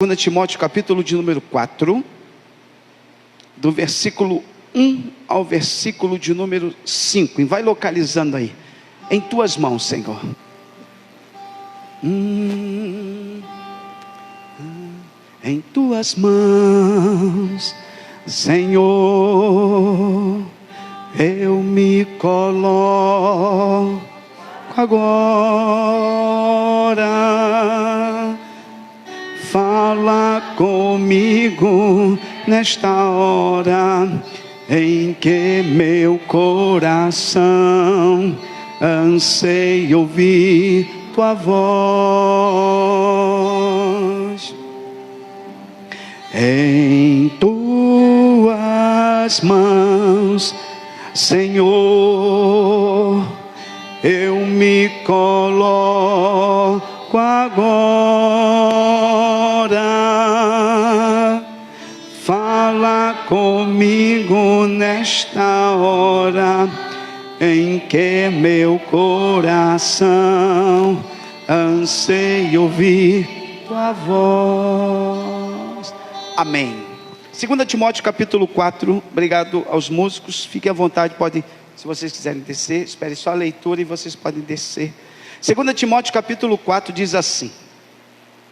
2 Timóteo capítulo de número 4, do versículo 1 ao versículo de número 5, e vai localizando aí, em tuas mãos, Senhor. Em tuas mãos, Senhor, eu me coloco agora. Fala comigo nesta hora em que meu coração anseia ouvir tua voz. Em tuas mãos, Senhor, eu me coloco agora. Fala comigo nesta hora em que meu coração anseia ouvir tua voz. Amém. 2 Timóteo capítulo 4. Obrigado aos músicos, fiquem à vontade, podem, se vocês quiserem descer, espere só a leitura e vocês podem descer. 2 Timóteo capítulo 4 diz assim,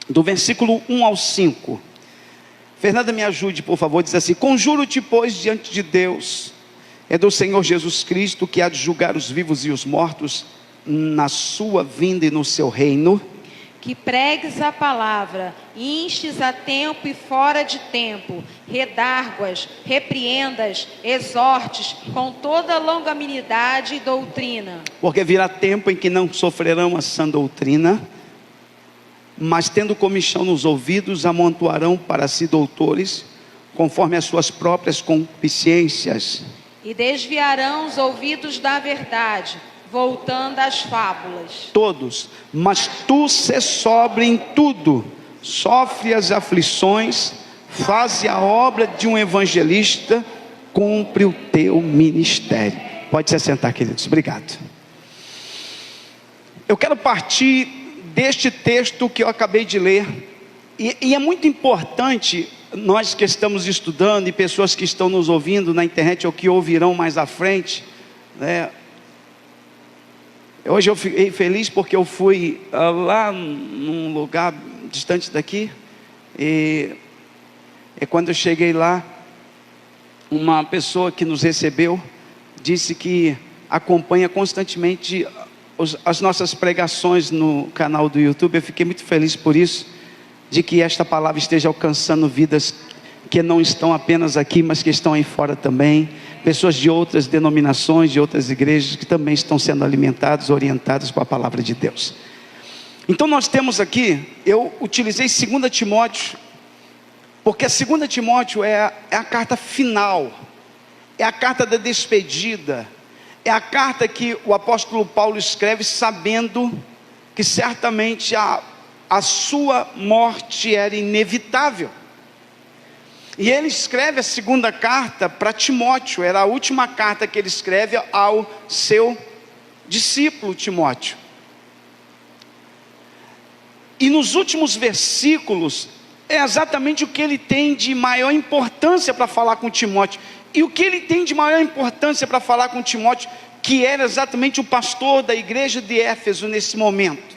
do versículo 1 ao 5. Fernanda, me ajude, por favor. Diz assim: conjuro-te, pois, diante de Deus, é do Senhor Jesus Cristo, que há de julgar os vivos e os mortos na sua vinda e no seu reino, que pregues a palavra, instes a tempo e fora de tempo, redarguas, repreendas, exortes com toda longanimidade e doutrina. Porque virá tempo em que não sofrerão a sã doutrina, mas tendo comichão nos ouvidos, amontoarão para si doutores, conforme as suas próprias concupiscências, e desviarão os ouvidos da verdade, voltando às fábulas. Todos, mas tu sê sóbrio em tudo, sofre as aflições, faze a obra de um evangelista, cumpre o teu ministério. Pode se assentar, queridos. Obrigado. Eu quero partir deste texto que eu acabei de ler, e é muito importante, nós que estamos estudando, e pessoas que estão nos ouvindo na internet, ou que ouvirão mais à frente, né? Hoje eu fiquei feliz porque eu fui lá num lugar distante daqui, e quando eu cheguei lá, uma pessoa que nos recebeu, disse que acompanha constantemente as nossas pregações no canal do YouTube. Eu fiquei muito feliz por isso, de que esta palavra esteja alcançando vidas que não estão apenas aqui, mas que estão aí fora também, pessoas de outras denominações, de outras igrejas, que também estão sendo alimentadas, orientadas com a palavra de Deus. Então nós temos aqui, eu utilizei 2 Timóteo, porque 2 Timóteo é a carta final, é a carta da despedida, é a carta que o apóstolo Paulo escreve sabendo que certamente a sua morte era inevitável. E ele escreve a segunda carta para Timóteo, era a última carta que ele escreve ao seu discípulo Timóteo. E nos últimos versículos, é exatamente o que ele tem de maior importância para falar com Timóteo. E o que ele tem de maior importância para falar com Timóteo, que era exatamente o pastor da igreja de Éfeso nesse momento,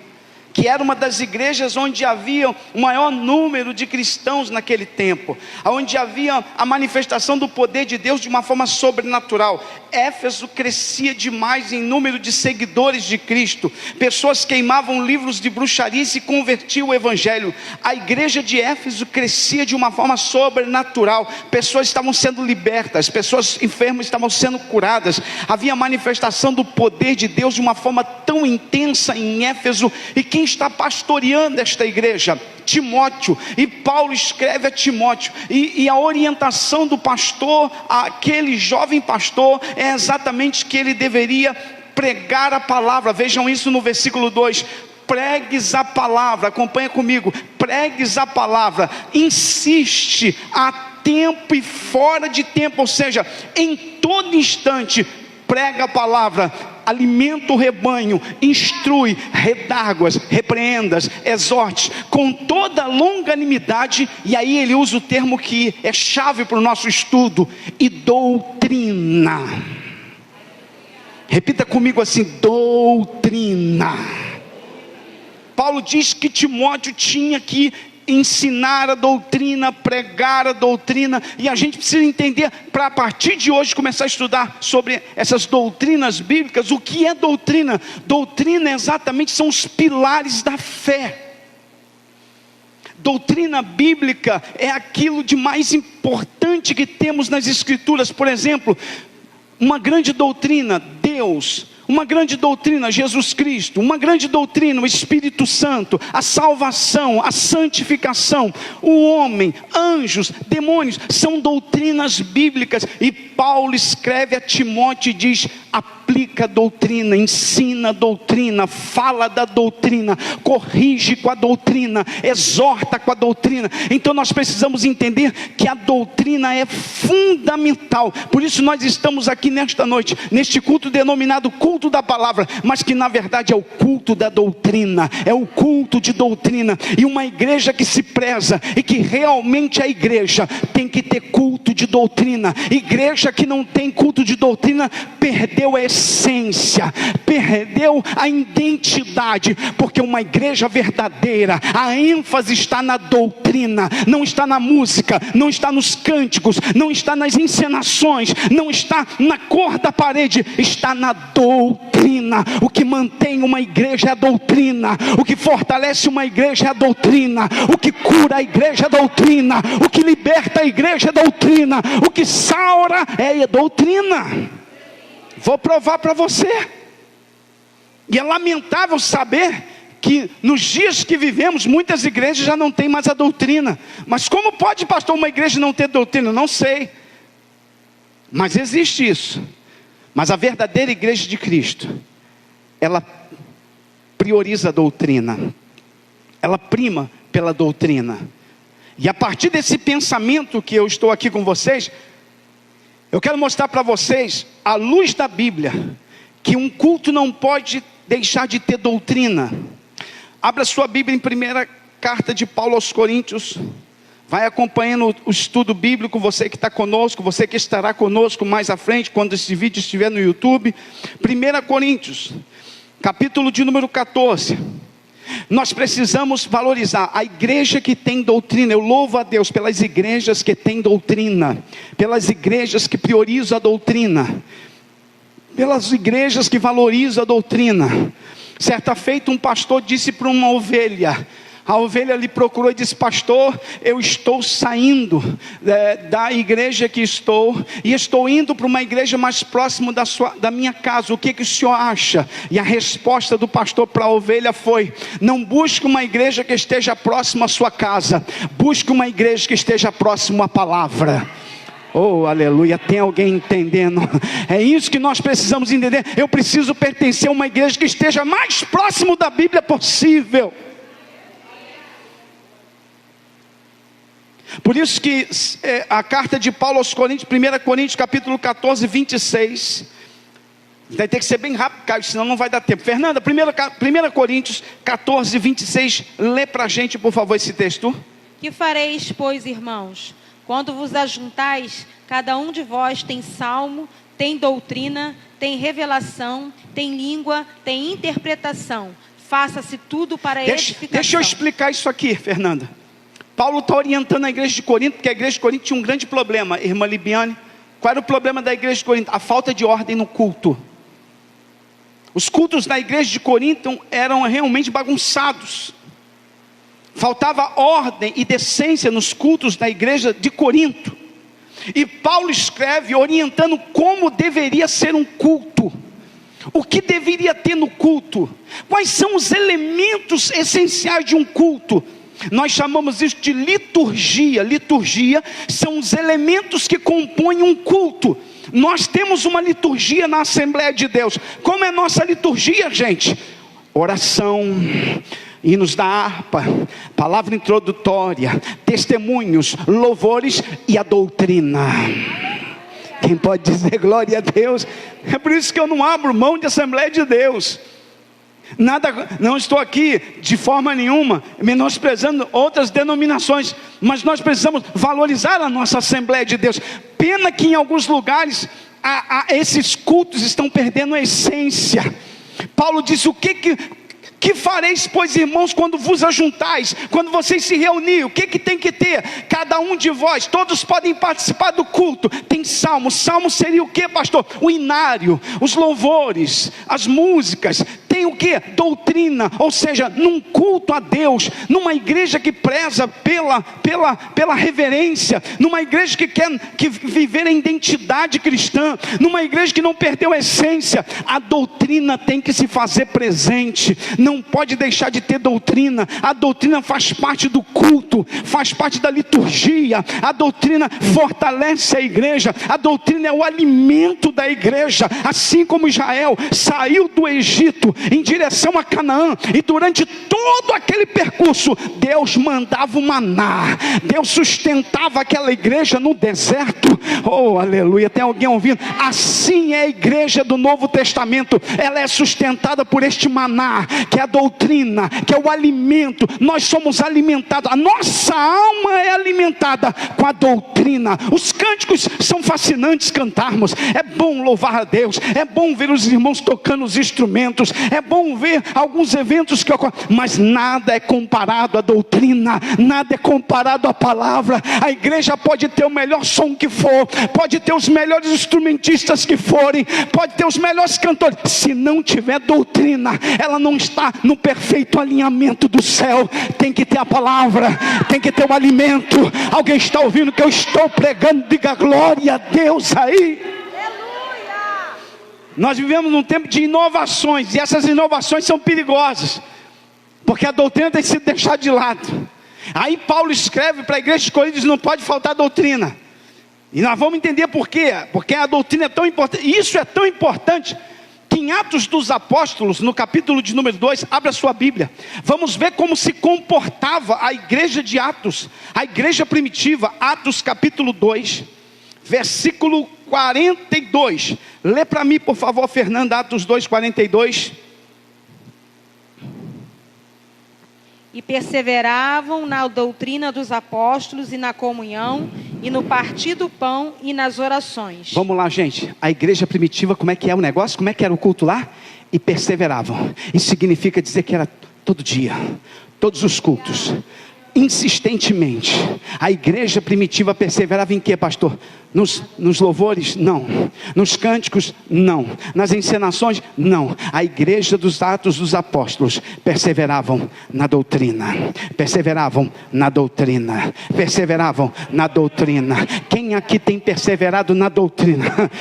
que era uma das igrejas onde havia o maior número de cristãos naquele tempo, onde havia a manifestação do poder de Deus de uma forma sobrenatural. Éfeso crescia demais em número de seguidores de Cristo, pessoas queimavam livros de bruxaria e se convertiam ao evangelho. A igreja de Éfeso crescia de uma forma sobrenatural, pessoas estavam sendo libertas, pessoas enfermas estavam sendo curadas, havia manifestação do poder de Deus de uma forma tão intensa em Éfeso. E quem está pastoreando esta igreja? Timóteo. E Paulo escreve a Timóteo, e a orientação do pastor, aquele jovem pastor, é exatamente que ele deveria pregar a palavra. Vejam isso no versículo 2, pregues a palavra, acompanha comigo, pregues a palavra, insiste a tempo e fora de tempo, ou seja, em todo instante, prega a palavra, alimenta o rebanho, instrui, redarguas, repreendas, exortes, com toda longanimidade, e aí ele usa o termo que é chave para o nosso estudo, e doutrina. Repita comigo assim: doutrina. Paulo diz que Timóteo tinha que ensinar a doutrina, pregar a doutrina, e a gente precisa entender, para a partir de hoje começar a estudar sobre essas doutrinas bíblicas. O que é doutrina? Doutrina exatamente são os pilares da fé. Doutrina bíblica é aquilo de mais importante que temos nas escrituras. Por exemplo, uma grande doutrina, Deus. Uma grande doutrina, Jesus Cristo. Uma grande doutrina, o Espírito Santo. A salvação, a santificação, o homem, anjos, demônios. São doutrinas bíblicas. E Paulo escreve a Timóteo e diz: aplica a doutrina, ensina a doutrina, fala da doutrina, corrige com a doutrina, exorta com a doutrina. Então nós precisamos entender que a doutrina é fundamental. Por isso nós estamos aqui nesta noite, neste culto denominado culto da palavra, mas que na verdade é o culto da doutrina, é o culto de doutrina. E uma igreja que se preza, e que realmente é igreja, tem que ter culto de doutrina. Igreja que não tem culto de doutrina, perdeu a essência, perdeu a identidade, porque uma igreja verdadeira, a ênfase está na doutrina, não está na música, não está nos cânticos, não está nas encenações, não está na cor da parede, está na doutrina. O que mantém uma igreja é a doutrina, o que fortalece uma igreja é a doutrina, o que cura a igreja é a doutrina, o que liberta a igreja é a doutrina, o que saura é a doutrina. Vou provar para você. E é lamentável saber que nos dias que vivemos, muitas igrejas já não têm mais a doutrina. Mas como pode, pastor, uma igreja não ter doutrina? Não sei. Mas existe isso. Mas a verdadeira igreja de Cristo, ela prioriza a doutrina. Ela prima pela doutrina. E a partir desse pensamento que eu estou aqui com vocês, eu quero mostrar para vocês, à luz da Bíblia, que um culto não pode deixar de ter doutrina. Abra sua Bíblia em 1ª carta de Paulo aos Coríntios. Vai acompanhando o estudo bíblico, você que está conosco, você que estará conosco mais à frente, quando esse vídeo estiver no YouTube. 1 Coríntios, capítulo de número 14. Nós precisamos valorizar a igreja que tem doutrina. Eu louvo a Deus pelas igrejas que têm doutrina, pelas igrejas que priorizam a doutrina, pelas igrejas que valorizam a doutrina. Certa feita um pastor disse para uma ovelha, a ovelha lhe procurou e disse: pastor, eu estou saindo da igreja que estou, e estou indo para uma igreja mais próxima da minha casa, o que o senhor acha? E a resposta do pastor para a ovelha foi: não busque uma igreja que esteja próxima à sua casa, busque uma igreja que esteja próxima à palavra. Oh, aleluia, tem alguém entendendo? É isso que nós precisamos entender. Eu preciso pertencer a uma igreja que esteja mais próximo da Bíblia possível. Por isso que a carta de Paulo aos Coríntios, 1 Coríntios capítulo 14, 26, vai ter que ser bem rápido, Caio, senão não vai dar tempo. Fernanda, 1 Coríntios 14, 26, lê para a gente, por favor, esse texto. Que fareis, pois, irmãos? Quando vos ajuntais, cada um de vós tem salmo, tem doutrina, tem revelação, tem língua, tem interpretação. Faça-se tudo para edificação. Deixa eu explicar isso aqui, Fernanda. Paulo está orientando a igreja de Corinto, porque a igreja de Corinto tinha um grande problema, irmã Libiane. Qual era o problema da igreja de Corinto? A falta de ordem no culto. Os cultos da igreja de Corinto eram realmente bagunçados. Faltava ordem e decência nos cultos da igreja de Corinto. E Paulo escreve orientando como deveria ser um culto. O que deveria ter no culto? Quais são os elementos essenciais de um culto? Nós chamamos isso de liturgia. Liturgia são os elementos que compõem um culto. Nós temos uma liturgia na Assembleia de Deus. Como é nossa liturgia, gente? Oração, hinos da harpa, palavra introdutória, testemunhos, louvores e a doutrina. Quem pode dizer glória a Deus? É por isso que eu não abro mão de Assembleia de Deus. Nada, não estou aqui de forma nenhuma menosprezando outras denominações, mas nós precisamos valorizar a nossa Assembleia de Deus. Pena que em alguns lugares esses cultos estão perdendo a essência. Paulo disse: o que fareis, pois, irmãos, quando vos ajuntais, quando vocês se reunirem? O que tem que ter? Cada um de vós, todos podem participar do culto. Tem salmo. Salmo seria o que, pastor? O inário, os louvores, as músicas. Tem o que? Doutrina. Ou seja, num culto a Deus, numa igreja que preza pela reverência, numa igreja que quer viver a identidade cristã, numa igreja que não perdeu a essência, a doutrina tem que se fazer presente. Não pode deixar de ter doutrina. A doutrina faz parte do culto, faz parte da liturgia. A doutrina fortalece a igreja. A doutrina é o alimento da igreja. Assim como Israel saiu do Egito em direção a Canaã, e durante todo aquele percurso, Deus mandava o maná, Deus sustentava aquela igreja no deserto. Oh, aleluia, tem alguém ouvindo? Assim é a igreja do Novo Testamento. Ela é sustentada por este maná, que é a doutrina, que é o alimento. Nós somos alimentados, a nossa alma é alimentada com a doutrina. Os cânticos são fascinantes cantarmos. É bom louvar a Deus, é bom ver os irmãos tocando os instrumentos, é bom ver alguns eventos que ocorrem, mas nada é comparado à doutrina, nada é comparado à palavra. A igreja pode ter o melhor som que for, pode ter os melhores instrumentistas que forem, pode ter os melhores cantores, se não tiver doutrina, ela não está no perfeito alinhamento do céu. Tem que ter a palavra, tem que ter o alimento. Alguém está ouvindo o que eu estou pregando? Diga glória a Deus aí. Nós vivemos num tempo de inovações, e essas inovações são perigosas, porque a doutrina tem sido deixada de lado. Aí Paulo escreve para a igreja de Coríntios: não pode faltar doutrina. E nós vamos entender por quê. Porque a doutrina é tão importante. Isso é tão importante que em Atos dos Apóstolos, no capítulo de número 2, abra sua Bíblia, vamos ver como se comportava a igreja de Atos, a igreja primitiva. Atos capítulo 2, versículo 42. Lê para mim, por favor, Fernanda, Atos 2, 42. E perseveravam na doutrina dos apóstolos e na comunhão, e no partir do pão e nas orações. Vamos lá, gente. A igreja primitiva, como é que é o negócio? Como é que era o culto lá? E perseveravam. Isso significa dizer que era todo dia, todos os cultos, insistentemente. A igreja primitiva perseverava em quê, pastor? Nos louvores? Não. Nos cânticos? Não. Nas encenações? Não. A igreja dos Atos dos Apóstolos perseveravam na doutrina. Perseveravam na doutrina. Perseveravam na doutrina. Quem aqui tem perseverado na doutrina?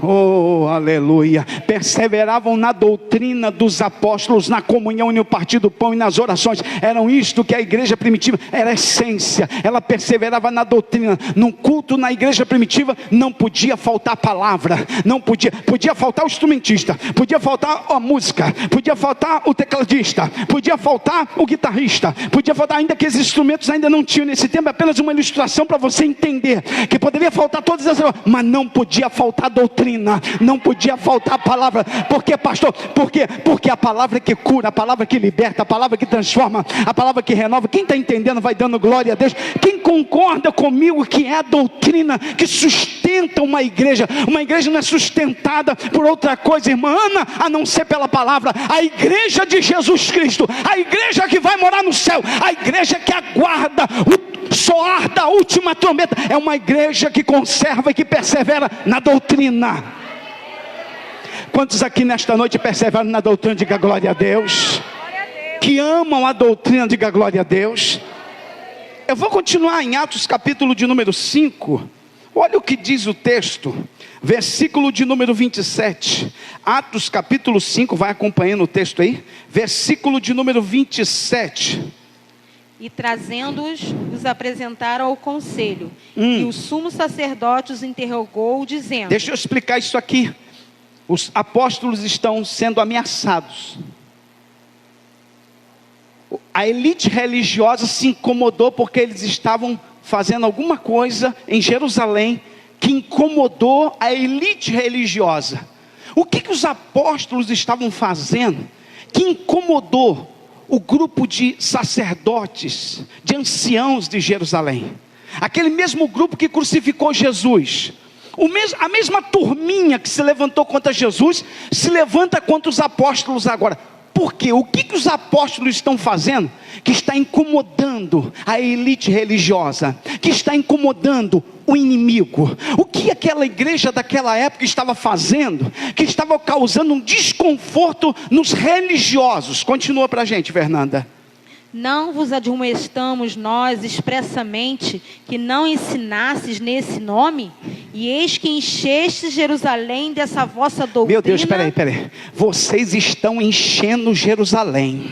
Oh, aleluia. Perseveravam na doutrina dos apóstolos, na comunhão e no partir do pão e nas orações. Eram isto que a igreja primitiva, era a essência. Ela perseverava na doutrina. No culto, na igreja primitiva, não podia faltar a palavra, não podia faltar o instrumentista, podia faltar a música, podia faltar o tecladista, podia faltar o guitarrista, podia faltar, ainda que esses instrumentos ainda não tinham nesse tempo, apenas uma ilustração para você entender que poderia faltar todas essas coisas, mas não podia faltar a doutrina, não podia faltar a palavra. Por quê, pastor? Por quê? Porque a palavra que cura, a palavra que liberta, a palavra que transforma, a palavra que renova. Quem está entendendo vai dando glória a Deus. Quem concorda comigo que é a doutrina que sustenta uma igreja? Uma igreja não é sustentada por outra coisa, irmã Ana, a não ser pela palavra. A igreja de Jesus Cristo, a igreja que vai morar no céu, a igreja que aguarda o soar da última trombeta, é uma igreja que conserva e que persevera na doutrina. Quantos aqui nesta noite perseveram na doutrina? Diga glória a Deus. Que amam a doutrina, diga glória a Deus. Eu vou continuar em Atos capítulo de número 5. Olha o que diz o texto, versículo de número 27. Atos capítulo 5, vai acompanhando o texto aí. Versículo de número 27. E trazendo-os, os apresentaram ao conselho. E o sumo sacerdote os interrogou, dizendo... Deixa eu explicar isso aqui. Os apóstolos estão sendo ameaçados. A elite religiosa se incomodou porque eles estavam fazendo alguma coisa em Jerusalém que incomodou a elite religiosa. O que os apóstolos estavam fazendo que incomodou o grupo de sacerdotes, de anciãos de Jerusalém? Aquele mesmo grupo que crucificou Jesus. A mesma turminha que se levantou contra Jesus, se levanta contra os apóstolos agora. Por quê? O que os apóstolos estão fazendo que está incomodando a elite religiosa, que está incomodando o inimigo? O que aquela igreja daquela época estava fazendo, que estava causando um desconforto nos religiosos? Continua para a gente, Fernanda. Não vos admoestamos nós expressamente que não ensinasses nesse nome? E eis que enchestes Jerusalém dessa vossa doutrina. Meu Deus, peraí. Vocês estão enchendo Jerusalém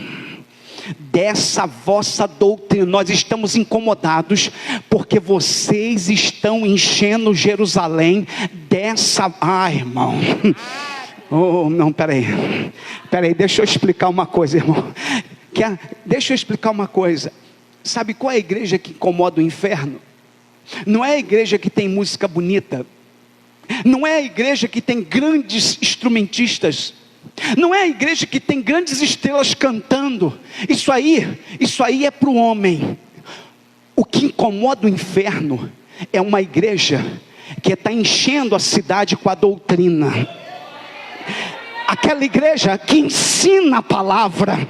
dessa vossa doutrina. Nós estamos incomodados porque vocês estão enchendo Jerusalém dessa... irmão. Oh, não, peraí, deixa eu explicar uma coisa, irmão. Deixa eu explicar uma coisa. Sabe qual é a igreja que incomoda o inferno? Não é a igreja que tem música bonita, não é a igreja que tem grandes instrumentistas, não é a igreja que tem grandes estrelas cantando. Isso aí é para o homem. O que incomoda o inferno é uma igreja que está enchendo a cidade com a doutrina. Aquela igreja que ensina a palavra.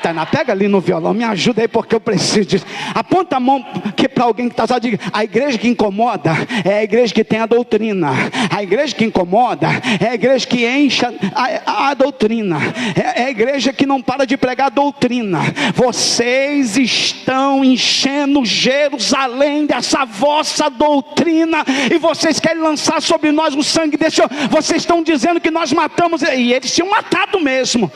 Tainá, pega ali no violão, me ajuda aí porque eu preciso disso. Aponta a mão para alguém que está só, diga: a igreja que incomoda é a igreja que tem a doutrina. A igreja que incomoda é a igreja que enche a doutrina. É a igreja que não para de pregar a doutrina. Vocês estão enchendo Jerusalém dessa vossa doutrina, e vocês querem lançar sobre nós o sangue desse. Vocês estão dizendo que nós matamos, e eles tinham matado mesmo.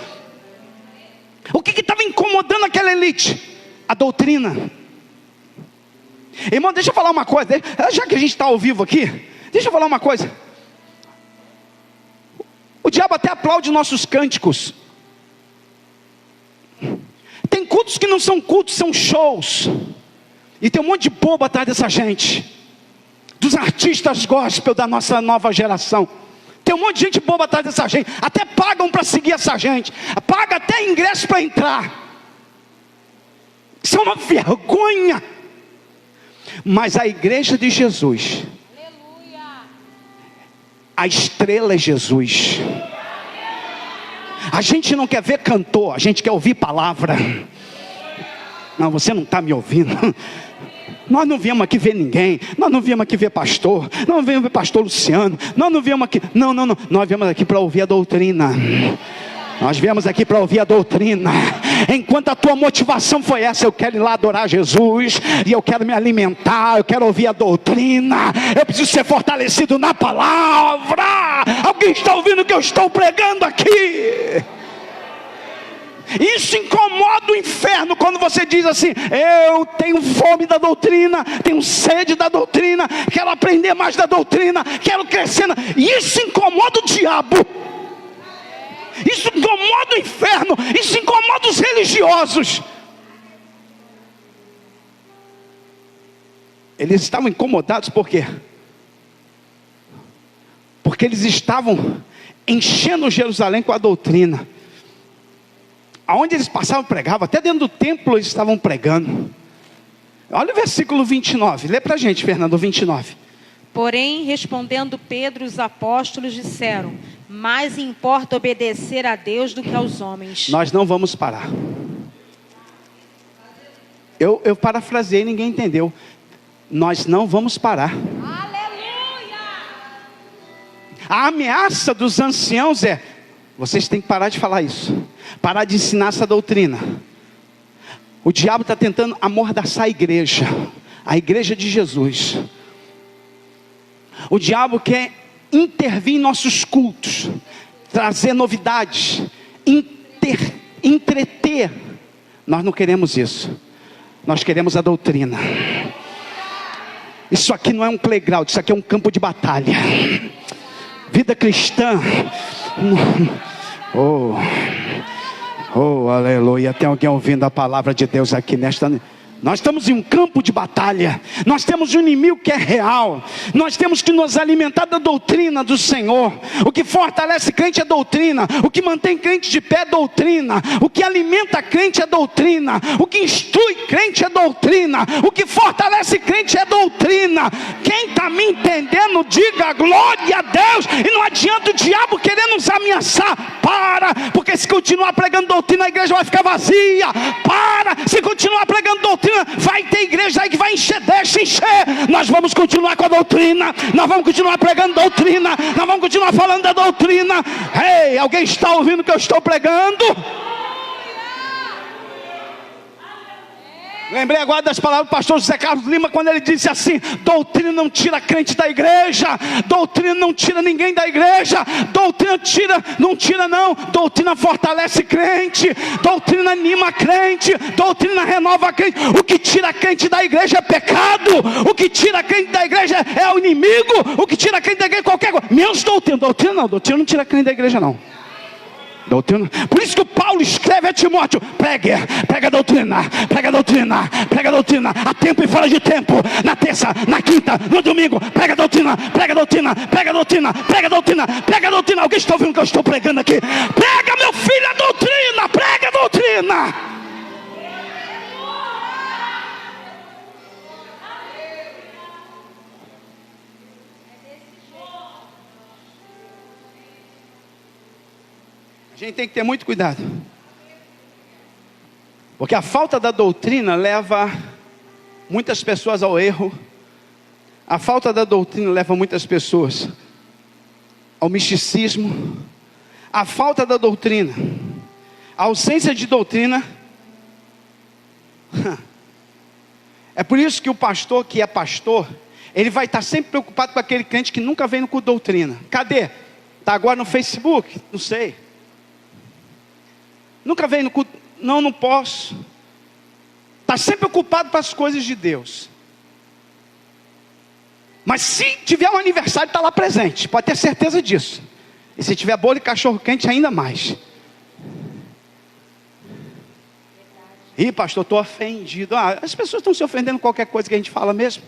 O que estava incomodando aquela elite? A doutrina. Irmão, deixa eu falar uma coisa. Já que a gente está ao vivo aqui, deixa eu falar uma coisa. O diabo até aplaude nossos cânticos. Tem cultos que não são cultos, são shows. E tem um monte de bobo atrás dessa gente, dos artistas gospel da nossa nova geração. Tem um monte de gente boba atrás dessa gente. Até pagam para seguir essa gente. Paga até ingresso para entrar. Isso é uma vergonha. Mas a igreja de Jesus, aleluia, a estrela é Jesus. A gente não quer ver cantor, a gente quer ouvir palavra. Não, você não está me ouvindo. Nós não viemos aqui ver ninguém. Nós não viemos aqui ver pastor. Nós não viemos ver pastor Luciano. Nós não viemos aqui. Não. Nós viemos aqui para ouvir a doutrina. Nós viemos aqui para ouvir a doutrina. Enquanto a tua motivação foi essa: eu quero ir lá adorar Jesus, e eu quero me alimentar, eu quero ouvir a doutrina, eu preciso ser fortalecido na palavra. Alguém está ouvindo o que eu estou pregando aqui? Isso incomoda o inferno quando você diz assim: eu tenho fome da doutrina, tenho sede da doutrina, quero aprender mais da doutrina, quero crescer. Isso incomoda o diabo. Isso incomoda o inferno. Isso incomoda os religiosos. Eles estavam incomodados por quê? Porque eles estavam enchendo Jerusalém com a doutrina. Aonde eles passavam, pregavam. Até dentro do templo eles estavam pregando. Olha o versículo 29. Lê para a gente, Fernando, 29. Porém, respondendo Pedro, os apóstolos disseram: mais importa obedecer a Deus do que aos homens. Nós não vamos parar. Eu parafraseei, ninguém entendeu. Nós não vamos parar. Aleluia! A ameaça dos anciãos é: vocês têm que parar de falar isso, parar de ensinar essa doutrina. O diabo está tentando amordaçar a igreja de Jesus. O diabo quer intervir em nossos cultos, trazer novidades, entreter. Nós não queremos isso. Nós queremos a doutrina. Isso aqui não é um playground, isso aqui é um campo de batalha. Vida cristã. Oh, aleluia. Tem alguém ouvindo a palavra de Deus aqui nesta... Nós estamos em um campo de batalha. Nós temos um inimigo que é real. Nós temos que nos alimentar da doutrina do Senhor. O que fortalece crente é doutrina. O que mantém crente de pé é doutrina. O que alimenta crente é doutrina. O que instrui crente é doutrina. O que fortalece crente é doutrina. Quem está me entendendo, diga glória a Deus. E não adianta o diabo querer nos ameaçar. Para, porque se continuar pregando doutrina, a igreja vai ficar vazia. Para, se continuar pregando doutrina, vai ter igreja aí que vai encher, deixa encher. Nós vamos continuar com a doutrina. Nós vamos continuar pregando doutrina. Nós vamos continuar falando da doutrina. Ei, alguém está ouvindo o que eu estou pregando? Lembrei agora das palavras do pastor José Carlos Lima, quando ele disse assim: doutrina não tira crente da igreja, doutrina não tira ninguém da igreja, doutrina não, doutrina fortalece crente, doutrina anima crente, doutrina renova crente. O que tira crente da igreja é pecado, o que tira crente da igreja é o inimigo, o que tira crente da igreja é qualquer coisa, menos doutrina. Doutrina não tira crente da igreja não. Doutrina. Por isso que o Paulo escreve a Timóteo: prega a doutrina, prega a doutrina, prega a doutrina, a tempo e fora de tempo, na terça, na quinta, no domingo, prega a doutrina, prega a doutrina, prega a doutrina, prega a doutrina, prega a doutrina. Alguém está ouvindo o que eu estou pregando aqui? Prega, meu filho, a doutrina, prega a doutrina. A gente tem que ter muito cuidado, porque a falta da doutrina leva muitas pessoas ao erro. A falta da doutrina leva muitas pessoas ao misticismo. A falta da doutrina, a ausência de doutrina. É por isso que o pastor que é pastor, ele vai estar sempre preocupado com aquele crente que nunca vem no culto de doutrina. Cadê? Está agora no Facebook? Não sei. Nunca veio no culto? Não posso. Está sempre ocupado para as coisas de Deus. Mas se tiver um aniversário, está lá presente. Pode ter certeza disso. E se tiver bolo e cachorro quente, ainda mais. Ih, pastor, estou ofendido. As pessoas estão se ofendendo com qualquer coisa que a gente fala mesmo.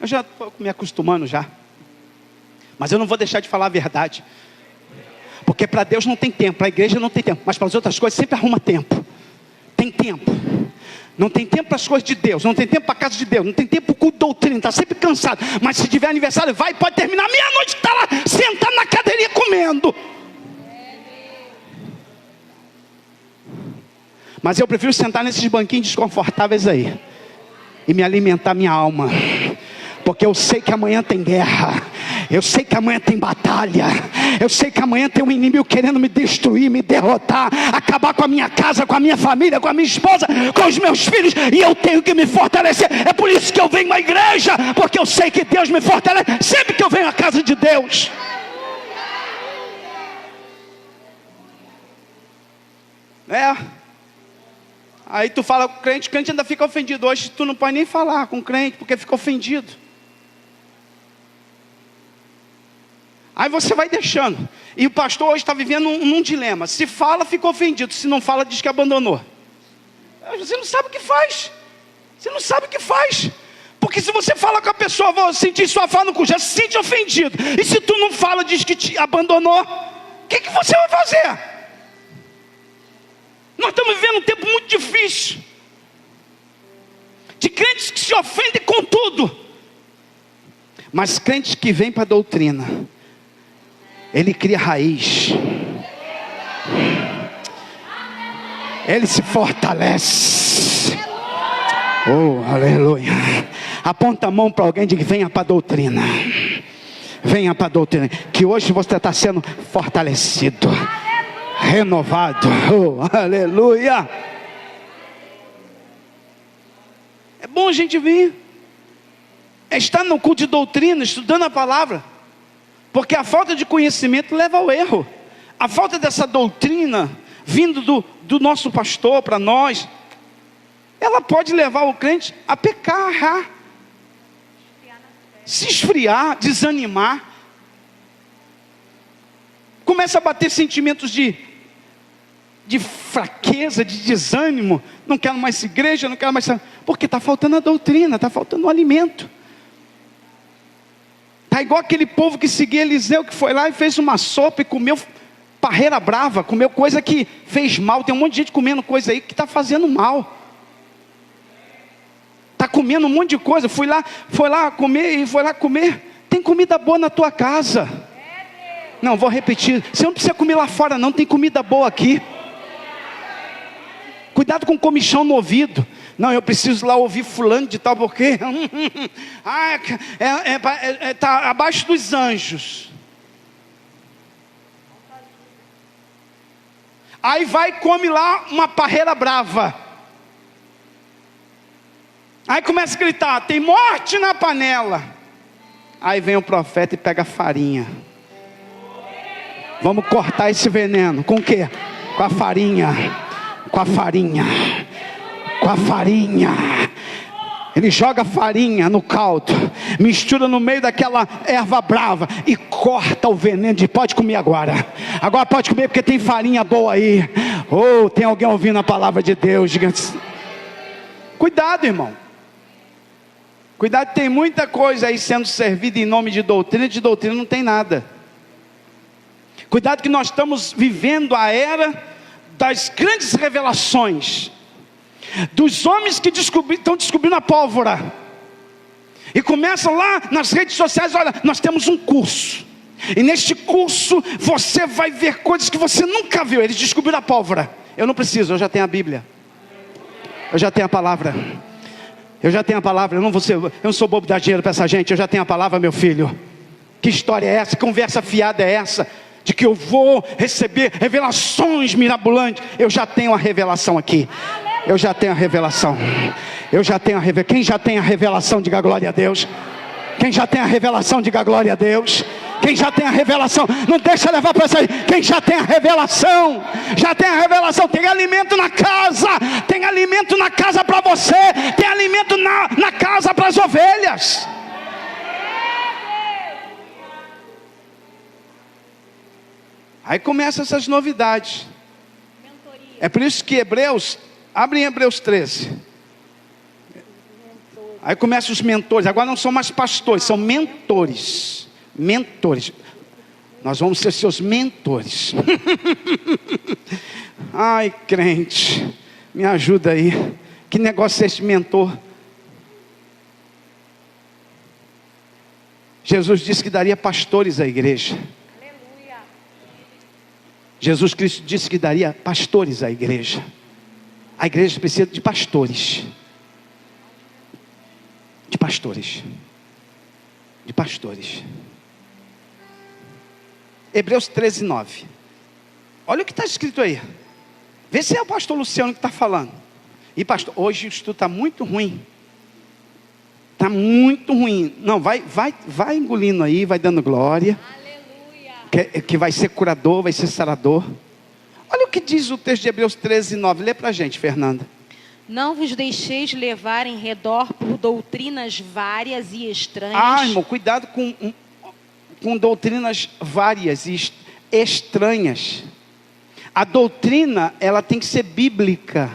Eu já estou me acostumando já. Mas eu não vou deixar de falar a verdade. Porque para Deus não tem tempo, para a igreja não tem tempo, mas para as outras coisas sempre arruma tempo. Tem tempo. Não tem tempo para as coisas de Deus, não tem tempo para a casa de Deus, não tem tempo para o culto de doutrina, está sempre cansado. Mas se tiver aniversário, vai, pode terminar meia-noite, está lá sentado na cadeirinha comendo. Mas eu prefiro sentar nesses banquinhos desconfortáveis aí e me alimentar minha alma. Porque eu sei que amanhã tem guerra, eu sei que amanhã tem batalha, eu sei que amanhã tem um inimigo querendo me destruir, me derrotar, acabar com a minha casa, com a minha família, com a minha esposa, com os meus filhos, e eu tenho que me fortalecer. É por isso que eu venho à igreja, porque eu sei que Deus me fortalece sempre que eu venho à casa de Deus. Aí tu fala com o crente ainda fica ofendido. Hoje tu não pode nem falar com o crente, porque fica ofendido. Aí você vai deixando. E o pastor hoje está vivendo num dilema. Se fala, fica ofendido. Se não fala, diz que abandonou. Você não sabe o que faz. Você não sabe o que faz. Porque se você fala com a pessoa, vou sentir sua fala no cu, já se sente ofendido. E se tu não fala, diz que te abandonou, o que você vai fazer? Nós estamos vivendo um tempo muito difícil. De crentes que se ofendem com tudo. Mas crentes que vêm para a doutrina, ele cria raiz. Ele se fortalece. Oh, aleluia. Aponta a mão para alguém e diga: venha para a doutrina. Venha para a doutrina. Que hoje você está sendo fortalecido, renovado. Oh, aleluia. É bom a gente vir. É estar no culto de doutrina, estudando a palavra. Porque a falta de conhecimento leva ao erro. A falta dessa doutrina vindo do nosso pastor para nós, ela pode levar o crente a pecar, a errar, se esfriar, desanimar. Começa a bater sentimentos de de fraqueza, de desânimo. Não quero mais igreja, não quero mais... Porque está faltando a doutrina, está faltando o alimento. Está igual aquele povo que seguia Eliseu, que foi lá e fez uma sopa e comeu parreira brava, comeu coisa que fez mal. Tem um monte de gente comendo coisa aí que está fazendo mal. Está comendo um monte de coisa. Foi lá comer. Tem comida boa na tua casa. Não, vou repetir. Você não precisa comer lá fora não, tem comida boa aqui. Cuidado com comichão no ouvido. Não, eu preciso lá ouvir fulano de tal, porque está abaixo dos anjos. Aí vai e come lá uma parreira brava. Aí começa a gritar, tem morte na panela. Aí vem o profeta e pega a farinha. Vamos cortar esse veneno. Com o quê? Com a farinha. Com a farinha. Com a farinha. Ele joga a farinha no caldo, mistura no meio daquela erva brava e corta o veneno. Diz, pode comer agora. Agora pode comer porque tem farinha boa aí. Oh, tem alguém ouvindo a palavra de Deus? Diga assim. Cuidado, irmão. Cuidado, tem muita coisa aí sendo servida em nome de doutrina não tem nada. Cuidado que nós estamos vivendo a era das grandes revelações, dos homens que estão descobrindo a pólvora, e começam lá nas redes sociais, olha, nós temos um curso, e neste curso você vai ver coisas que você nunca viu. Eles descobriram a pólvora. Eu não preciso, eu já tenho a Bíblia, eu já tenho a palavra. Eu já tenho a palavra, eu não sou bobo de dar dinheiro para essa gente. Eu já tenho a palavra, meu filho. Que história é essa? Que conversa fiada é essa? De que eu vou receber revelações mirabolantes. Eu já tenho a revelação aqui. Eu já tenho a revelação. Eu já tenho a revelação. Quem já tem a revelação, diga glória a Deus. Quem já tem a revelação, diga glória a Deus. Quem já tem a revelação, não deixa levar para essa. Quem já tem a revelação, já tem a revelação. Tem alimento na casa, tem alimento na casa para você, tem alimento na casa para as ovelhas. Aí começam essas novidades. É por isso que Hebreus, abre em Hebreus 13. Aí começam os mentores. Agora não são mais pastores, são mentores. Mentores. Nós vamos ser seus mentores. Ai, crente, me ajuda aí. Que negócio é esse mentor? Jesus disse que daria pastores à igreja. Aleluia. Jesus Cristo disse que daria pastores à igreja. A igreja precisa de pastores. De pastores. De pastores. Hebreus 13, 9. Olha o que está escrito aí. Vê se é o pastor Luciano que está falando. E pastor, hoje o estudo está muito ruim. Está muito ruim. Não, vai engolindo aí, vai dando glória. Aleluia. Que vai ser curador, vai ser sarador. Olha o que diz o texto de Hebreus 13, 9. Lê para a gente, Fernanda. Não vos deixeis levar em redor por doutrinas várias e estranhas. Ah, irmão, cuidado com doutrinas várias e estranhas. A doutrina, ela tem que ser bíblica.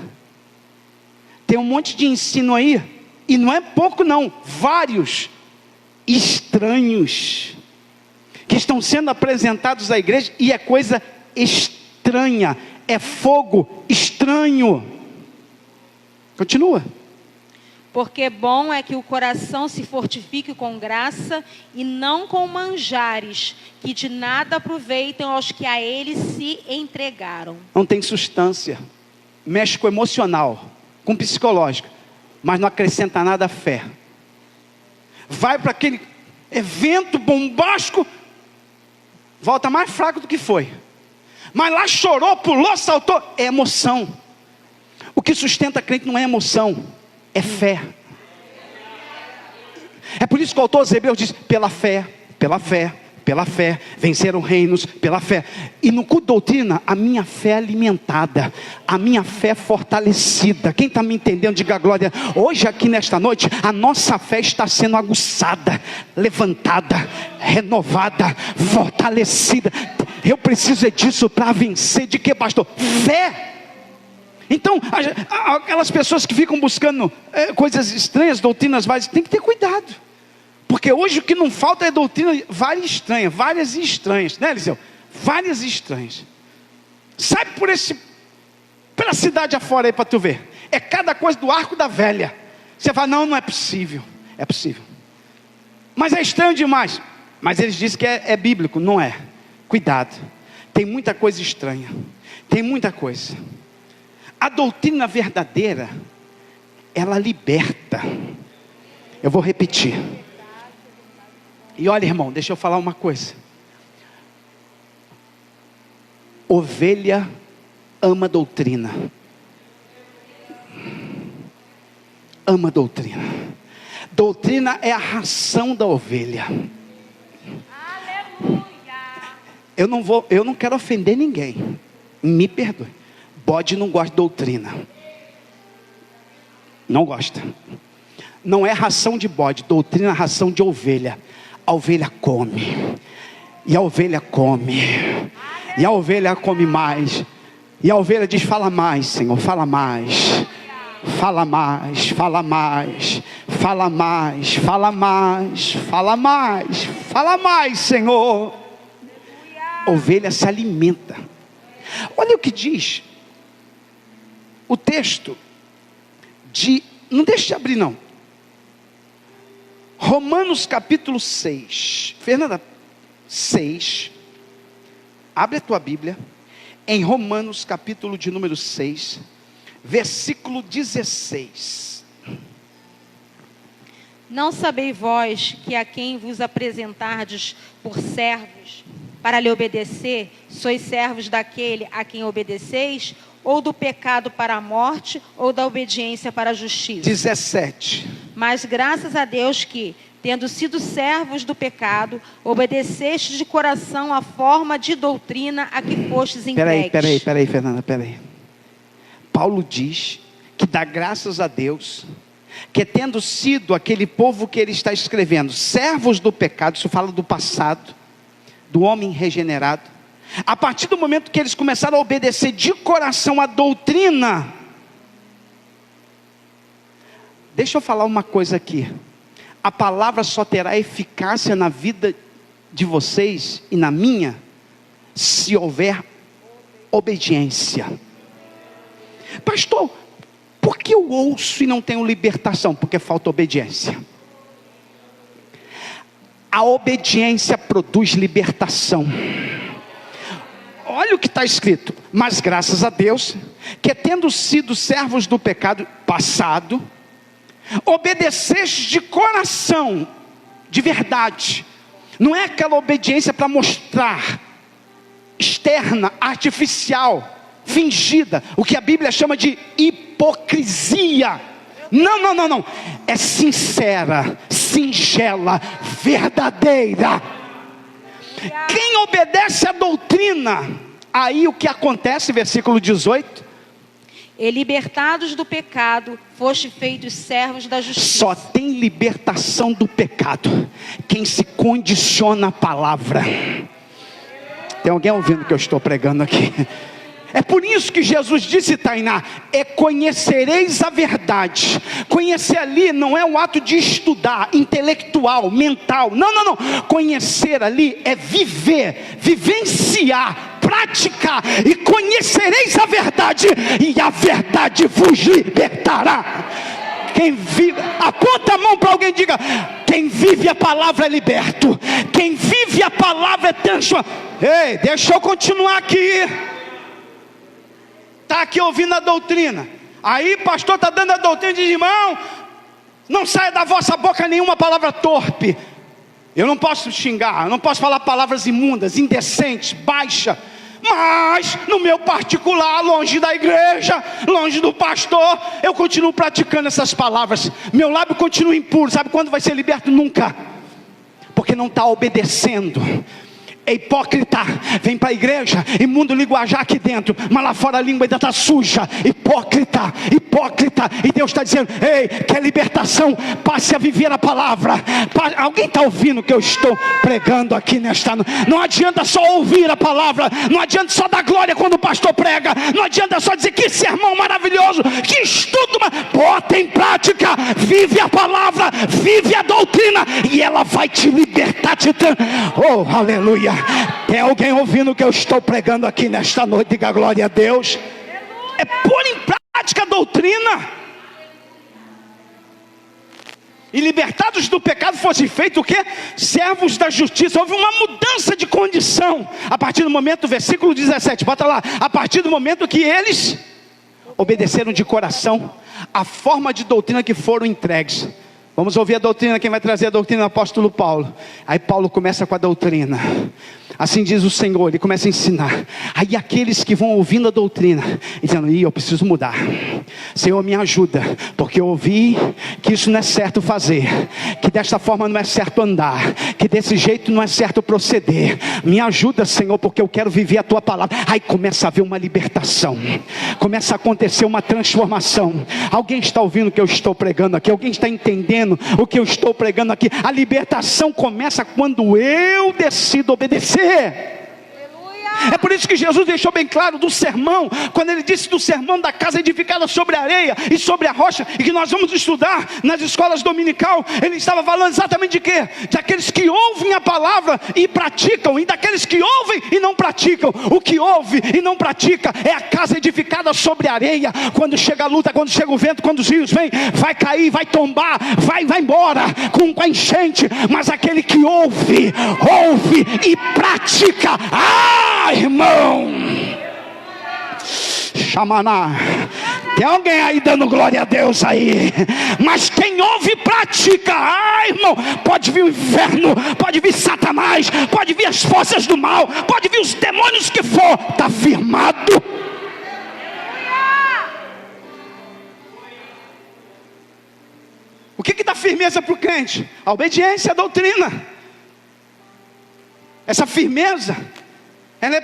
Tem um monte de ensino aí, e não é pouco não, vários estranhos que estão sendo apresentados à igreja, e é coisa estranha, é fogo estranho. Continua. Porque bom é que o coração se fortifique com graça e não com manjares, que de nada aproveitam aos que a ele se entregaram. Não tem substância, mexe com o emocional, com o psicológico, mas não acrescenta nada à fé. Vai para aquele evento bombástico, volta mais fraco do que foi. Mas lá chorou, pulou, saltou, é emoção. O que sustenta a crente não é emoção, é fé. É por isso que o autor aos Hebreus diz, pela fé, venceram reinos, pela fé. E no culto doutrina, a minha fé é alimentada, a minha fé é fortalecida. Quem está me entendendo, diga glória. Hoje aqui nesta noite, a nossa fé está sendo aguçada, levantada, renovada, fortalecida. Eu preciso é disso para vencer. De que, pastor? Fé. Então, aquelas pessoas que ficam buscando coisas estranhas, doutrinas várias, tem que ter cuidado. Porque hoje o que não falta é doutrina várias e estranhas, né, Eliseu? Várias e estranhas. Sai pela cidade afora aí para tu ver. É cada coisa do arco da velha. Você fala, não é possível. É possível. Mas é estranho demais. Mas eles dizem que é bíblico, não é. Cuidado. Tem muita coisa estranha. Tem muita coisa. A doutrina verdadeira, ela liberta. Eu vou repetir. E olha, irmão, deixa eu falar uma coisa. Ovelha ama doutrina. Ama doutrina. Doutrina é a ração da ovelha. Aleluia. Eu não quero ofender ninguém. Me perdoe. Bode não gosta de doutrina. Não gosta. Não é ração de bode. Doutrina é ração de ovelha. A ovelha come. E a ovelha come. E a ovelha come mais. E a ovelha diz, fala mais, Senhor, fala mais. Fala mais, fala mais. Fala mais, fala mais. Fala mais, fala mais, Senhor. A ovelha se alimenta. Olha o que diz o texto não deixe de abrir não. Romanos capítulo 6. Fernanda, 6. Abre a tua Bíblia. Em Romanos capítulo de número 6. Versículo 16. Não sabeis vós que a quem vos apresentardes por servos para lhe obedecer, sois servos daquele a quem obedeceis, ou do pecado para a morte, ou da obediência para a justiça. 17. Mas graças a Deus que, tendo sido servos do pecado, obedeceste de coração a forma de doutrina a que fostes entregues. Peraí, Fernanda, peraí. Paulo diz que dá graças a Deus, que tendo sido aquele povo que ele está escrevendo, servos do pecado, isso fala do passado, do homem regenerado, a partir do momento que eles começaram a obedecer de coração a doutrina. Deixa eu falar uma coisa aqui. A palavra só terá eficácia na vida de vocês e na minha, se houver obediência. Pastor, por que eu ouço e não tenho libertação? Porque falta obediência. A obediência produz libertação. Olha o que está escrito. Mas graças a Deus, que tendo sido servos do pecado passado, obedeceste de coração, de verdade. Não é aquela obediência para mostrar, externa, artificial, fingida, o que a Bíblia chama de hipocrisia. Não. É sincera, singela, verdadeira. Quem obedece à doutrina, aí o que acontece, versículo 18. E libertados do pecado, foste feitos servos da justiça. Só tem libertação do pecado quem se condiciona à palavra. Tem alguém ouvindo o que eu estou pregando aqui? É por isso que Jesus disse, Tainá, conhecereis a verdade. Conhecer ali não é um ato de estudar, intelectual, mental. Não. Conhecer ali é viver, vivenciar, praticar. E conhecereis a verdade, e a verdade vos libertará. Quem vive, aponta a mão para alguém e diga: quem vive a palavra é liberto. Quem vive a palavra é transformado. Ei, deixa eu continuar aqui. Está aqui ouvindo a doutrina. Aí pastor está dando a doutrina e diz: irmão, não saia da vossa boca nenhuma palavra torpe. Eu não posso xingar, eu não posso falar palavras imundas, indecentes, baixa. Mas no meu particular, longe da igreja, longe do pastor, eu continuo praticando essas palavras. Meu lábio continua impuro. Sabe quando vai ser liberto? Nunca. Porque não está obedecendo. é hipócrita, vem para a igreja e muda o linguajar aqui dentro, mas lá fora a língua ainda está suja. Hipócrita, hipócrita. E Deus está dizendo: ei, quer libertação? Passe a viver a palavra. Alguém está ouvindo o que eu estou pregando aqui nesta noite? Não adianta só ouvir a palavra, não adianta só dar glória quando o pastor prega, não adianta só dizer que sermão maravilhoso, que estudo, bota em prática, vive a palavra, vive a doutrina, e ela vai te libertar, oh, aleluia. Tem alguém ouvindo o que eu estou pregando aqui nesta noite? Diga glória a Deus. É pôr em prática a doutrina. E libertados do pecado fossem feitos o quê? Servos da justiça. Houve uma mudança de condição a partir do momento, versículo 17, bota lá, a partir do momento que eles obedeceram de coração a forma de doutrina que foram entregues. Vamos ouvir a doutrina. Quem vai trazer a doutrina é o apóstolo Paulo. Aí Paulo começa com a doutrina. Assim diz o Senhor, ele começa a ensinar. Aí aqueles que vão ouvindo a doutrina, dizendo: eu preciso mudar. Senhor, me ajuda, porque eu ouvi que isso não é certo fazer, que desta forma não é certo andar, que desse jeito não é certo proceder. Me ajuda, Senhor, porque eu quero viver a tua palavra. Aí começa a haver uma libertação, começa a acontecer uma transformação. Alguém está ouvindo o que eu estou pregando aqui? Alguém está entendendo o que eu estou pregando aqui? A libertação começa quando eu decido obedecer. É por isso que Jesus deixou bem claro do sermão, quando ele disse do sermão da casa edificada sobre a areia e sobre a rocha, e que nós vamos estudar nas escolas dominical. Ele estava falando exatamente de quê? Daqueles que ouvem a palavra e praticam, e daqueles que ouvem e não praticam. O que ouve e não pratica é a casa edificada sobre a areia. Quando chega a luta, quando chega o vento, quando os rios vêm, vai cair, vai tombar, vai embora com a enchente. Mas aquele que ouve e pratica, irmão, Xamaná. Tem alguém aí dando glória a Deus aí? Mas quem ouve e pratica, irmão, pode vir o inferno, pode vir Satanás, pode vir as forças do mal, pode vir os demônios que for, está firmado. O que dá firmeza para o crente? A obediência à doutrina. Essa firmeza, ela é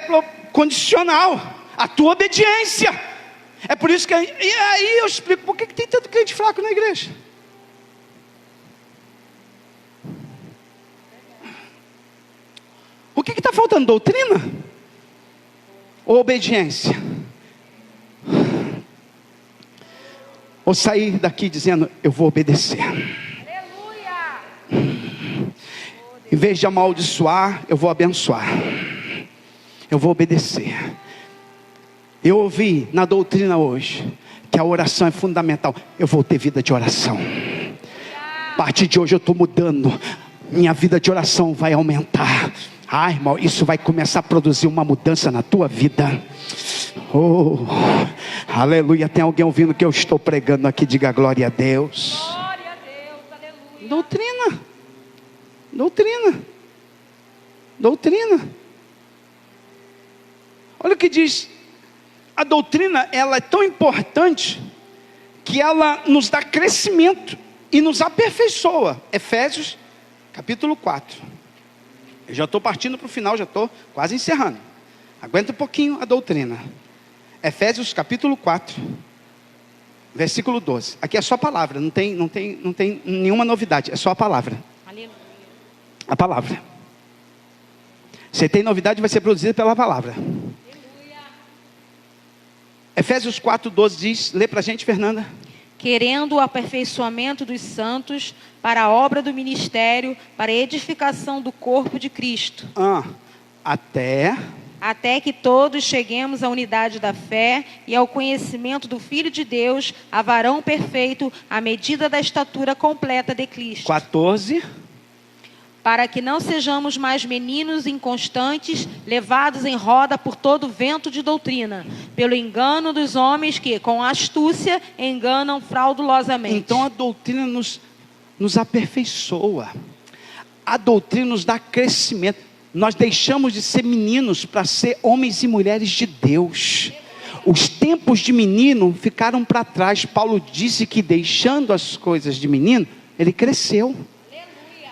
condicional à tua obediência. É por isso que, e aí eu explico, por que tem tanto crente fraco na igreja? O que está faltando? Doutrina? Ou obediência? Ou sair daqui dizendo: eu vou obedecer. Em vez de amaldiçoar, eu vou abençoar. Eu vou obedecer. Eu ouvi na doutrina hoje que a oração é fundamental. Eu vou ter vida de oração. A partir de hoje eu estou mudando. Minha vida de oração vai aumentar. Irmão, isso vai começar a produzir uma mudança na tua vida. Oh, aleluia. Tem alguém ouvindo o que eu estou pregando aqui? Diga glória a Deus. Glória a Deus, aleluia. Doutrina. Doutrina. Doutrina. Olha o que diz. A doutrina, ela é tão importante que ela nos dá crescimento e nos aperfeiçoa. Efésios capítulo 4. Eu já estou partindo para o final, já estou quase encerrando. Aguenta um pouquinho a doutrina. Efésios capítulo 4, versículo 12. Aqui é só a palavra, não tem nenhuma novidade, é só a palavra. Aleluia. A palavra. Se tem novidade, vai ser produzida pela palavra. Aleluia. Efésios 4, 12 diz, lê para a gente, Fernanda. Querendo o aperfeiçoamento dos santos para a obra do ministério, para a edificação do corpo de Cristo. Até que todos cheguemos à unidade da fé e ao conhecimento do Filho de Deus, a varão perfeito, à medida da estatura completa de Cristo. 14. Para que não sejamos mais meninos inconstantes, levados em roda por todo vento de doutrina, pelo engano dos homens que, com astúcia, enganam fraudulosamente. Então a doutrina nos aperfeiçoa. A doutrina nos dá crescimento. Nós deixamos de ser meninos para ser homens e mulheres de Deus. Os tempos de menino ficaram para trás. Paulo disse que deixando as coisas de menino, ele cresceu.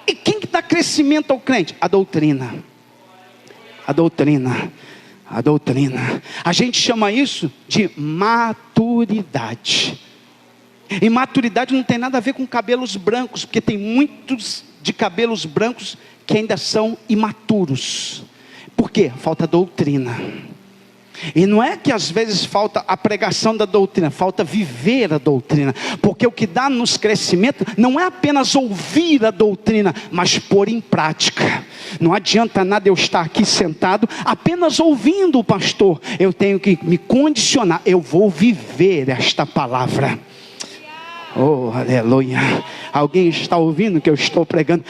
E quem que dá crescimento ao crente? A doutrina. A doutrina. A doutrina. A gente chama isso de maturidade. E maturidade não tem nada a ver com cabelos brancos, porque tem muitos de cabelos brancos que ainda são imaturos. Por quê? Falta doutrina. E não é que às vezes falta a pregação da doutrina, falta viver a doutrina. Porque o que dá nos crescimento não é apenas ouvir a doutrina, mas pôr em prática. Não adianta nada eu estar aqui sentado apenas ouvindo o pastor. Eu tenho que me condicionar, eu vou viver esta palavra. Oh, aleluia. Alguém está ouvindo o que eu estou pregando?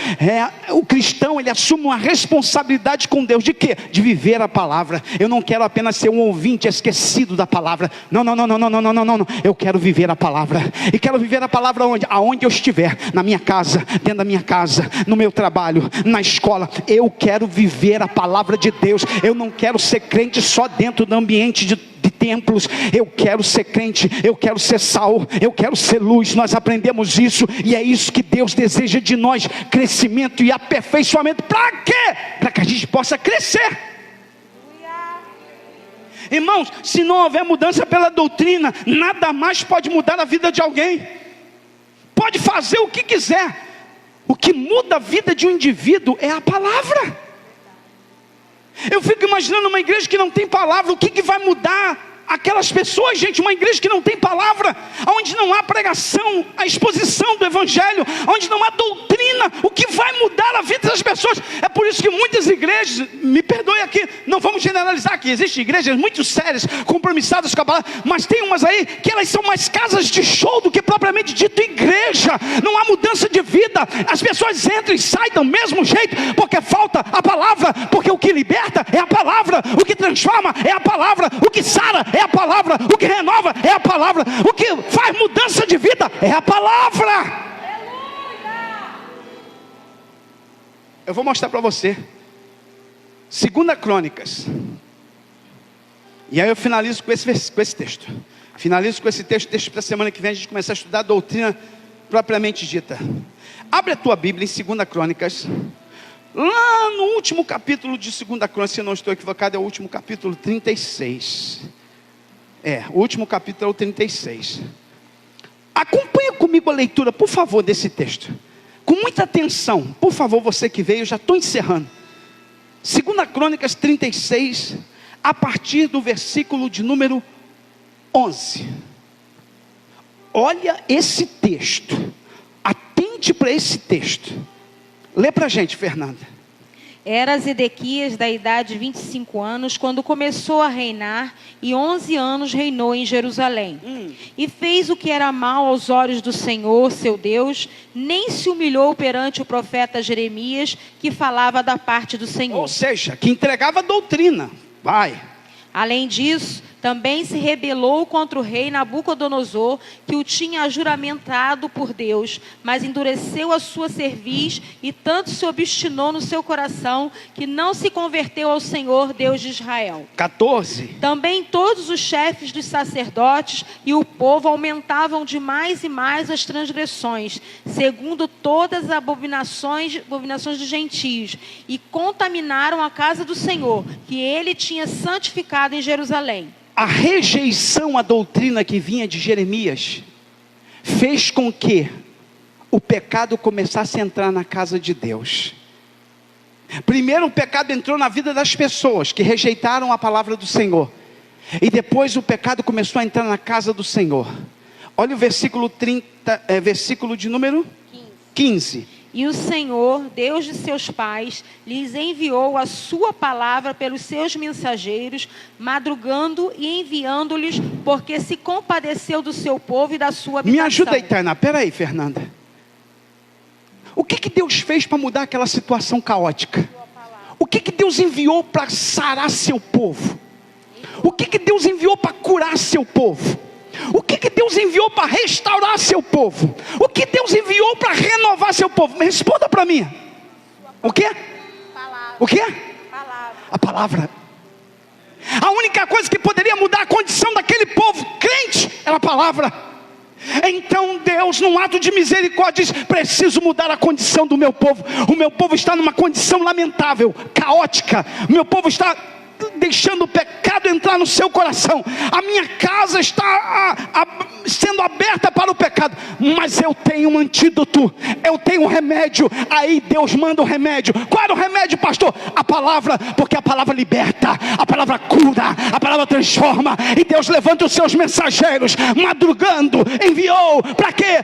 O cristão, ele assume uma responsabilidade com Deus. De quê? De viver a palavra. Eu não quero apenas ser um ouvinte esquecido da palavra. Não. Eu quero viver a palavra. E quero viver a palavra onde? Aonde eu estiver. Na minha casa, dentro da minha casa, no meu trabalho, na escola. Eu quero viver a palavra de Deus. Eu não quero ser crente só dentro do ambiente de templos. Eu quero ser crente, eu quero ser sal, eu quero ser luz. Nós aprendemos isso e é isso que Deus deseja de nós: crescimento e aperfeiçoamento. Para quê? Para que a gente possa crescer. Irmãos, se não houver mudança pela doutrina, nada mais pode mudar a vida de alguém. Pode fazer o que quiser. O que muda a vida de um indivíduo é a palavra. Eu fico imaginando uma igreja que não tem palavra. O que vai mudar aquelas pessoas, gente? Uma igreja que não tem palavra, onde não há pregação, a exposição do evangelho, onde não há doutrina. O que vai mudar a vida das pessoas? É por isso que muitas igrejas, me perdoe aqui, não vamos generalizar aqui, existem igrejas muito sérias, compromissadas com a palavra, mas tem umas aí que elas são mais casas de show do que propriamente dito igreja. Não há mudança de vida, as pessoas entram e saem do mesmo jeito, porque falta a palavra. Porque o que liberta é a palavra, o que transforma é a palavra, o que sara é a palavra, o que renova é a palavra, o que faz mudança de vida é a palavra. Eu vou mostrar para você 2 Crônicas, e aí eu finalizo com esse texto. Finalizo com esse texto para a semana que vem a gente começar a estudar a doutrina propriamente dita. Abre a tua Bíblia em 2 Crônicas, lá no último capítulo de 2 Crônicas, se eu não estou equivocado, é o último capítulo 36. O último capítulo é o 36. Acompanha comigo a leitura, por favor, desse texto. Com muita atenção, por favor, você que veio, eu já estou encerrando. 2 Crônicas 36, a partir do versículo de número 11. Olha esse texto. Atente para esse texto. Lê para a gente, Fernanda. Era Zedequias da idade de 25 anos, quando começou a reinar, e 11 anos reinou em Jerusalém. E fez o que era mal aos olhos do Senhor, seu Deus, nem se humilhou perante o profeta Jeremias, que falava da parte do Senhor. Ou seja, que entregava a doutrina. Além disso, também se rebelou contra o rei Nabucodonosor, que o tinha juramentado por Deus, mas endureceu a sua cerviz e tanto se obstinou no seu coração, que não se converteu ao Senhor, Deus de Israel. 14. Também todos os chefes dos sacerdotes e o povo aumentavam de mais e mais as transgressões, segundo todas as abominações dos gentios, e contaminaram a casa do Senhor, que ele tinha santificado em Jerusalém. A rejeição à doutrina que vinha de Jeremias fez com que o pecado começasse a entrar na casa de Deus. Primeiro o pecado entrou na vida das pessoas que rejeitaram a palavra do Senhor, e depois o pecado começou a entrar na casa do Senhor. Olha o versículo 30, versículo de número 15. E o Senhor, Deus de seus pais, lhes enviou a sua palavra pelos seus mensageiros, madrugando e enviando-lhes, porque se compadeceu do seu povo e da sua habitação. Me ajuda aí, Tainá. Peraí, Fernanda. O que Deus fez para mudar aquela situação caótica? O que Deus enviou para sarar seu povo? O que Deus enviou para curar seu povo? O que Deus enviou para restaurar seu povo? O que Deus enviou para renovar seu povo? Responda para mim. O quê? Palavra. O quê? Palavra. A palavra. A única coisa que poderia mudar a condição daquele povo crente era a palavra. Então Deus, num ato de misericórdia, diz: preciso mudar a condição do meu povo. O meu povo está numa condição lamentável, caótica. O meu povo está deixando o pecado entrar no seu coração. A minha casa está sendo aberta para o pecado, mas eu tenho um antídoto, eu tenho um remédio. Aí Deus manda o remédio. Qual era o remédio, pastor? A palavra, porque a palavra liberta, a palavra cura, a palavra transforma. E Deus levanta os seus mensageiros, madrugando, enviou, para quê?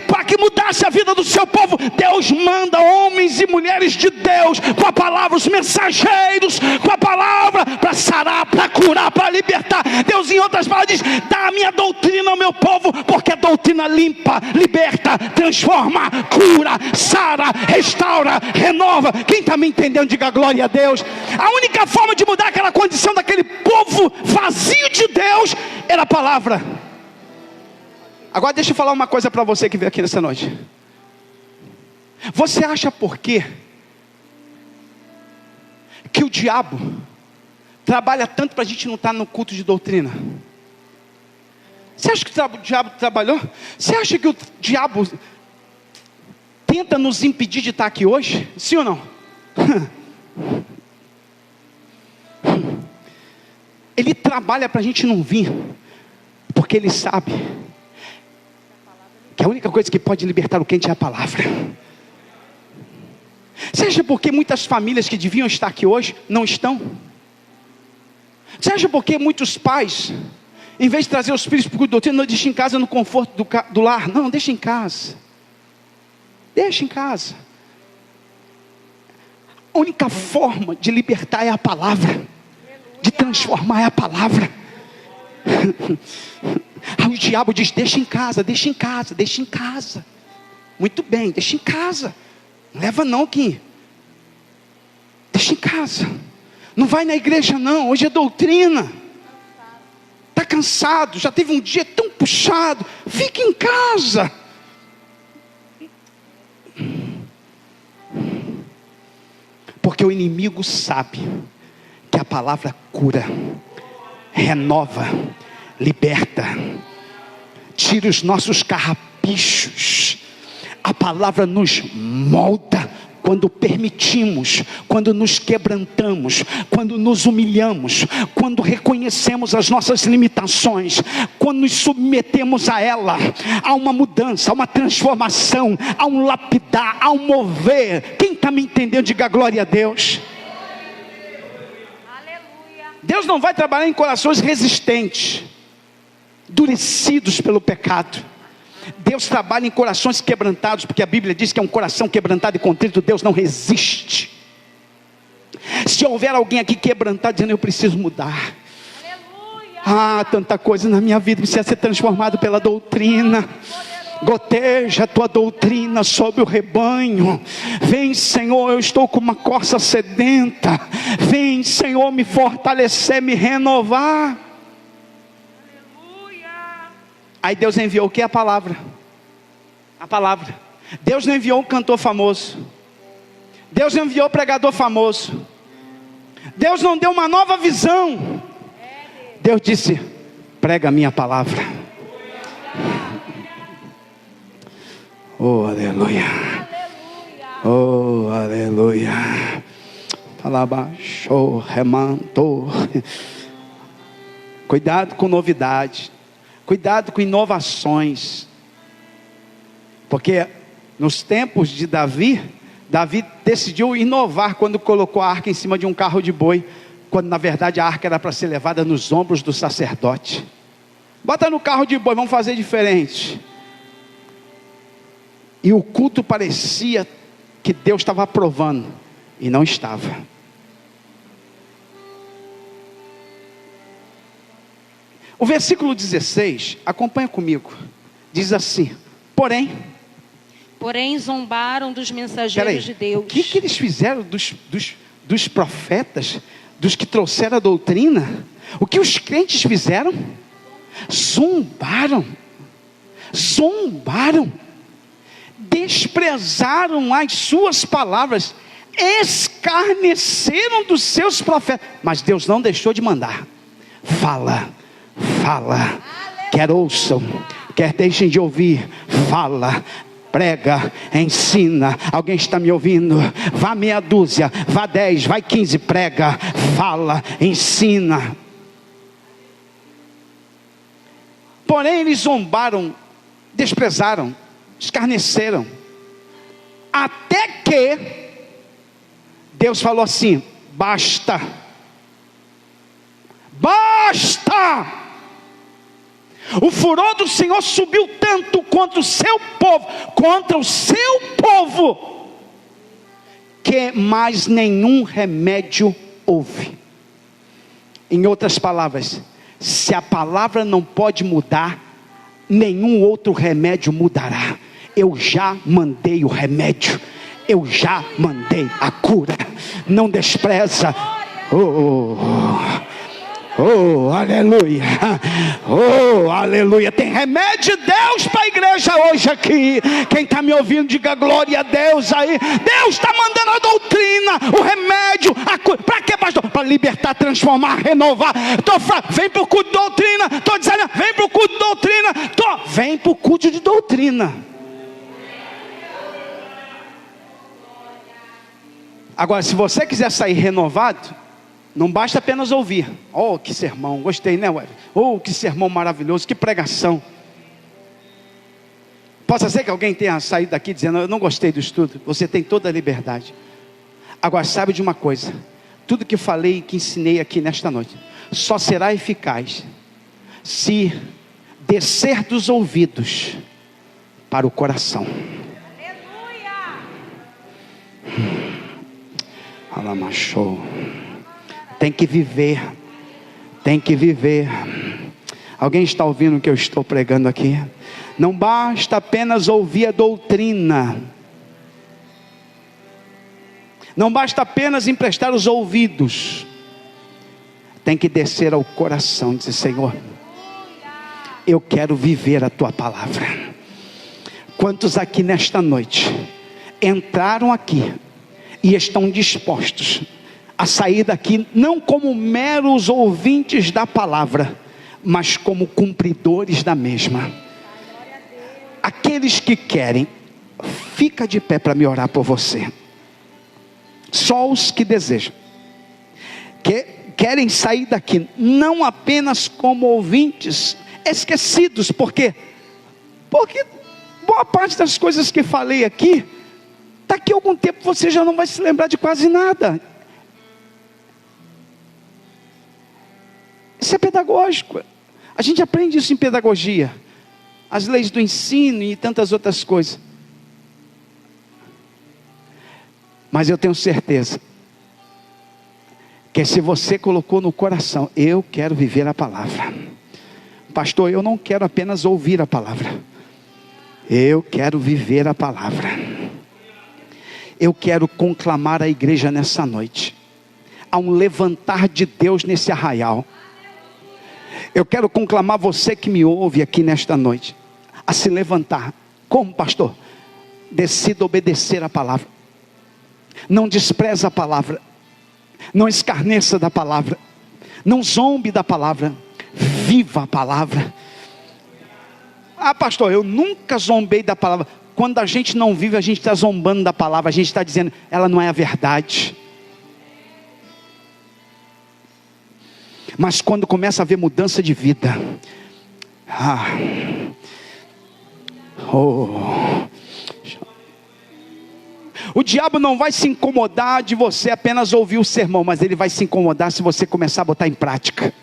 Para que mudasse a vida do seu povo. Deus manda homens e mulheres de Deus, com a palavra, os mensageiros, com a palavra, para sarar, para curar, para libertar. Deus, em outras palavras, diz: dá a minha doutrina ao meu povo, porque a doutrina limpa, liberta, transforma, cura, sara, restaura, renova. Quem está me entendendo, diga glória a Deus. A única forma de mudar aquela condição daquele povo vazio de Deus era a palavra. Agora deixa eu falar uma coisa para você que veio aqui nessa noite. Você acha por quê que o diabo trabalha tanto para a gente não estar no culto de doutrina? Você acha que o diabo trabalhou? Você acha que o diabo tenta nos impedir de estar aqui hoje? Sim ou não? Ele trabalha para a gente não vir, porque ele sabe que a única coisa que pode libertar o crente é a palavra. Você acha por que muitas famílias que deviam estar aqui hoje não estão? Você acha por que muitos pais, em vez de trazer os filhos para o culto de doutrina, não deixam em casa no conforto do lar? Não, deixa em casa. Deixa em casa. A única forma de libertar é a palavra, de transformar é a palavra. Aí o diabo diz: deixa em casa, deixa em casa, deixa em casa. Muito bem, deixa em casa. Não leva não, Kim. Deixa em casa. Não vai na igreja não, hoje é doutrina. Está cansado, já teve um dia tão puxado. Fica em casa. Porque o inimigo sabe que a palavra cura, renova, liberta, tira os nossos carrapichos. A palavra nos molda quando permitimos, quando nos quebrantamos, quando nos humilhamos, quando reconhecemos as nossas limitações, quando nos submetemos a ela. Há uma mudança, há uma transformação, há um lapidar, há um mover. Quem está me entendendo, diga glória a Deus. Aleluia. Deus não vai trabalhar em corações resistentes, endurecidos pelo pecado. Deus trabalha em corações quebrantados, porque a Bíblia diz que é um coração quebrantado e contrito Deus não resiste. Se houver alguém aqui quebrantado dizendo: eu preciso mudar, Aleluia. tanta coisa na minha vida precisa ser transformado pela doutrina. Goteja a tua doutrina sobre o rebanho. Vem, Senhor, eu estou com uma corça sedenta. Vem, Senhor, me fortalecer, me renovar. Aí Deus enviou o que? A palavra. A palavra. Deus não enviou um cantor famoso. Deus não enviou um pregador famoso. Deus não deu uma nova visão. Deus disse: prega a minha palavra. Oh, aleluia. Oh, aleluia. Alabaxou, remantou. Cuidado com novidade. Cuidado com inovações. Porque nos tempos de Davi decidiu inovar quando colocou a arca em cima de um carro de boi, quando na verdade a arca era para ser levada nos ombros do sacerdote. Bota no carro de boi, vamos fazer diferente. E o culto parecia que Deus estava aprovando, e não estava. O versículo 16, acompanha comigo, diz assim: porém zombaram dos mensageiros de Deus. O que eles fizeram dos profetas, dos que trouxeram a doutrina? O que os crentes fizeram? Zombaram, desprezaram as suas palavras, escarneceram dos seus profetas. Mas Deus não deixou de mandar. Fala, quer ouçam, Quer deixem de ouvir, fala, prega, ensina. Alguém está me ouvindo? Vá meia dúzia, vá 10, vai 15, prega, fala, ensina. Porém eles zombaram, desprezaram, escarneceram, até que Deus falou assim: basta, basta. O furor do Senhor subiu tanto contra o seu povo, que mais nenhum remédio houve. Em outras palavras, se a palavra não pode mudar, nenhum outro remédio mudará. Eu já mandei o remédio, eu já mandei a cura. Não despreza. Oh, aleluia. Oh, aleluia. Tem remédio de Deus para a igreja hoje aqui. Quem está me ouvindo, diga glória a Deus aí. Deus está mandando a doutrina, o remédio, a cura. Para quê, pastor? Para libertar, transformar, renovar. Vem para o culto de doutrina. Estou dizendo, vem para o culto de doutrina. Vem para o culto de doutrina. Agora, se você quiser sair renovado, não basta apenas ouvir. Oh, que sermão, gostei, né, Weber? Oh, que sermão maravilhoso, que pregação. Possa ser que alguém tenha saído daqui dizendo: eu não gostei do estudo. Você tem toda a liberdade. Agora, sabe de uma coisa: tudo que falei e que ensinei aqui nesta noite só será eficaz se descer dos ouvidos para o coração. Alamachou. Tem que viver. Tem que viver. Alguém está ouvindo o que eu estou pregando aqui? Não basta apenas ouvir a doutrina. Não basta apenas emprestar os ouvidos. Tem que descer ao coração e dizer: Senhor, eu quero viver a tua palavra. Quantos aqui nesta noite entraram aqui e estão dispostos a sair daqui não como meros ouvintes da palavra, mas como cumpridores da mesma? Aqueles que querem, fica de pé para me orar por você. Só os que desejam, que querem sair daqui não apenas como ouvintes esquecidos. Por quê? Porque boa parte das coisas que falei aqui, daqui a algum tempo você já não vai se lembrar de quase nada. Isso é pedagógico. A gente aprende isso em pedagogia, as leis do ensino e tantas outras coisas. Mas eu tenho certeza que se você colocou no coração: eu quero viver a palavra. Pastor, eu não quero apenas ouvir a palavra, eu quero viver a palavra. Eu quero conclamar a igreja nessa noite a um levantar de Deus nesse arraial. Eu quero conclamar você que me ouve aqui nesta noite a se levantar. Como, pastor? Decida obedecer a palavra. Não despreza a palavra. Não escarneça da palavra. Não zombe da palavra. Viva a palavra. Ah, pastor, eu nunca zombei da palavra. Quando a gente não vive, a gente está zombando da palavra. A gente está dizendo: ela não é a verdade. Mas quando começa a haver mudança de vida, o diabo não vai se incomodar de você apenas ouvir o sermão, mas ele vai se incomodar se você começar a botar em prática.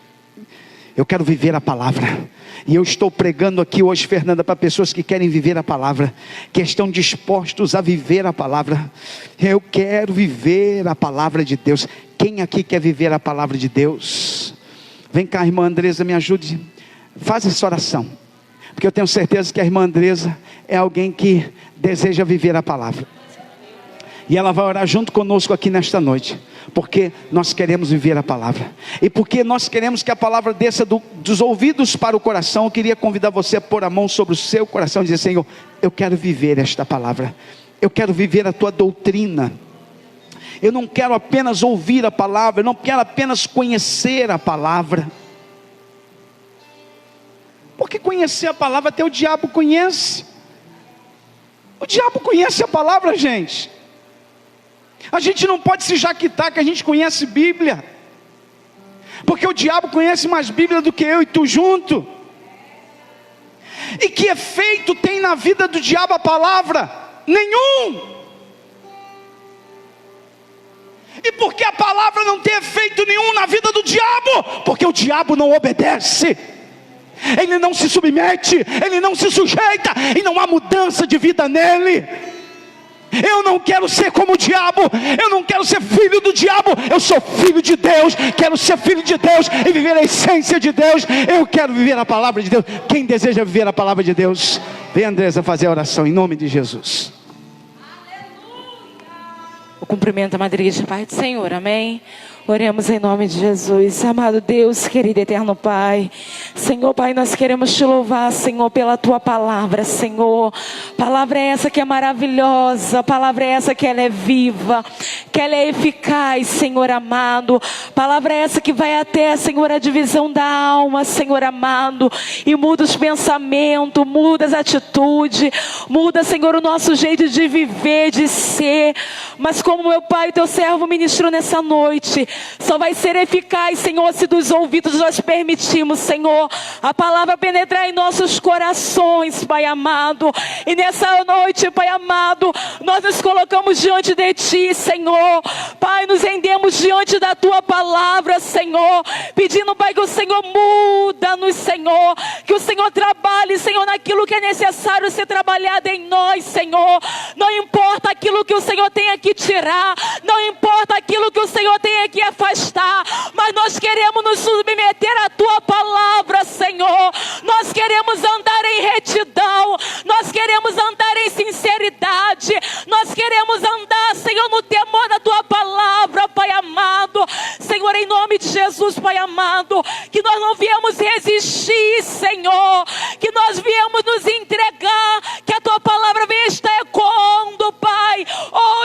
Eu quero viver a palavra. E eu estou pregando aqui hoje, Fernanda, para pessoas que querem viver a palavra, que estão dispostos a viver a palavra. Eu quero viver a palavra de Deus. Quem aqui quer viver a palavra de Deus? Vem cá, irmã Andresa, me ajude. Faz essa oração, porque eu tenho certeza que a irmã Andresa é alguém que deseja viver a palavra. E ela vai orar junto conosco aqui nesta noite, porque nós queremos viver a palavra. E porque nós queremos que a palavra desça dos ouvidos para o coração. Eu queria convidar você a pôr a mão sobre o seu coração e dizer: Senhor, eu quero viver esta palavra. Eu quero viver a tua doutrina. Eu não quero apenas ouvir a palavra, eu não quero apenas conhecer a palavra. Porque conhecer a palavra até o diabo conhece. O diabo conhece a palavra, gente. A gente não pode se jactar que a gente conhece Bíblia, porque o diabo conhece mais Bíblia do que eu e tu junto. E que efeito tem na vida do diabo a palavra? Nenhum. E por que a palavra não tem efeito nenhum na vida do diabo? Porque o diabo não obedece, ele não se submete, ele não se sujeita, e não há mudança de vida nele. Eu não quero ser como o diabo, eu não quero ser filho do diabo, eu sou filho de Deus, quero ser filho de Deus e viver a essência de Deus. Eu quero viver a palavra de Deus. Quem deseja viver a palavra de Deus, vem, Andresa, fazer a oração em nome de Jesus. O cumprimento, amada igreja, Pai do Senhor, amém? Oremos em nome de Jesus. Amado Deus, querido eterno Pai, Senhor Pai, nós queremos te louvar, Senhor, pela tua palavra, Senhor. Palavra é essa que é maravilhosa, palavra é essa que ela é viva, que ela é eficaz, Senhor amado. Palavra é essa que vai até, Senhor, a divisão da alma, Senhor amado, e muda os pensamentos, muda as atitudes, muda, Senhor, o nosso jeito de viver, de ser. Mas como meu Pai, teu servo ministrou nessa noite, só vai ser eficaz, Senhor, se dos ouvidos nós permitimos, Senhor, a palavra penetrar em nossos corações, Pai amado. E nessa noite, Pai amado, nós nos colocamos diante de Ti, Senhor. Pai, nos rendemos diante da Tua palavra, Senhor, pedindo, Pai, que o Senhor muda-nos, Senhor, que o Senhor trabalhe, Senhor, naquilo que é necessário ser trabalhado em nós, Senhor. Não importa aquilo que o Senhor tenha que tirar, não importa aquilo que o Senhor tenha que afastar, mas nós queremos nos submeter à Tua palavra, Senhor. Nós queremos andar em retidão, nós queremos andar em sinceridade, nós queremos andar, Senhor, no temor da Tua palavra, Pai amado. Senhor, em nome de Jesus, Pai amado, que nós não viemos resistir, Senhor, que nós viemos nos entregar, que a Tua palavra venha estar ecoando, Pai,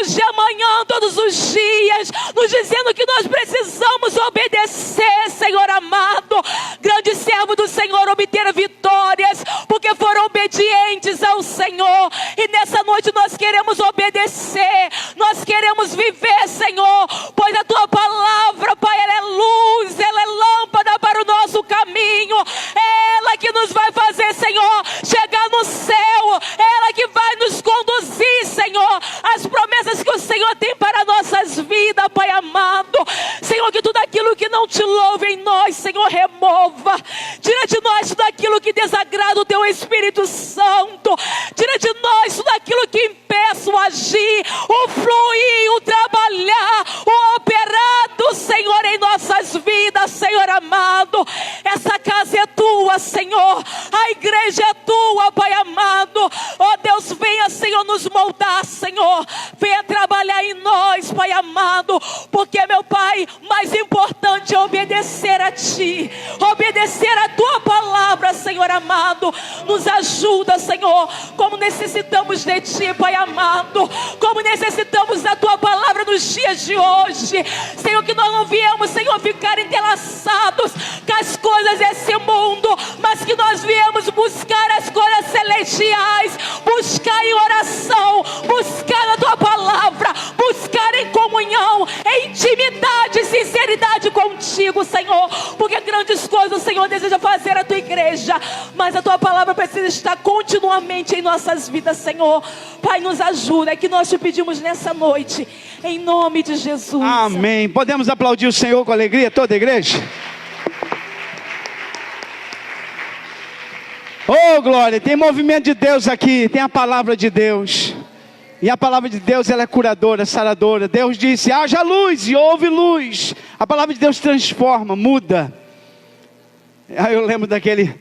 hoje, amanhã, todos os dias, nos dizendo que nós precisamos obedecer, Senhor amado. Grande servo do Senhor obter vitórias, porque foram obedientes ao Senhor. E nessa noite nós queremos obedecer, nós queremos viver, Senhor, pois a Tua palavra, Pai, ela é luz, ela é lâmpada para o nosso caminho. É ela que nos vai fazer, Senhor, chegar no céu. É ela que vai nos conduzir, Senhor, as promessas que o Senhor tem para nossas vidas, Pai amado. Senhor, que tudo aquilo que não te louve em nós, Senhor, remova. Tira de nós tudo aquilo que desagrada o Teu Espírito Santo. Tira de nós tudo aquilo que impeça o agir, o fluir, o trabalhar, o operar do Senhor em nossas vidas, Senhor amado. Essa casa é Tua, Senhor. A igreja é Tua, Pai amado. Ó Deus, venha, Senhor, nos moldar, Senhor. Venha trabalhar em nós, Pai amado. Porque, meu Pai, mais importante é obedecer a Ti, obedecer a Tua palavra, Senhor amado. Nos ajuda, Senhor, como necessitamos de Ti, Pai amado, como necessitamos da Tua palavra nos dias de hoje, Senhor, que nós não viemos, Senhor, ficar entrelaçados com as coisas desse mundo, mas que nós viemos buscar as coisas celestiais, buscar em oração, buscar na Tua palavra, buscar em comunhão, em intimidade, sinceridade contigo, Senhor, porque grandes coisas o Senhor deseja fazer a Tua igreja, mas a Tua palavra precisa estar continuamente em nossas vidas, Senhor. Pai, nos ajuda, é que nós te pedimos nessa noite, em nome de Jesus. Amém. Podemos aplaudir o Senhor com alegria, toda a igreja? Oh, glória, tem movimento de Deus aqui, tem a palavra de Deus. E a palavra de Deus, ela é curadora, saradora. Deus disse, haja luz, e houve luz. A palavra de Deus transforma, muda. Aí eu lembro daquele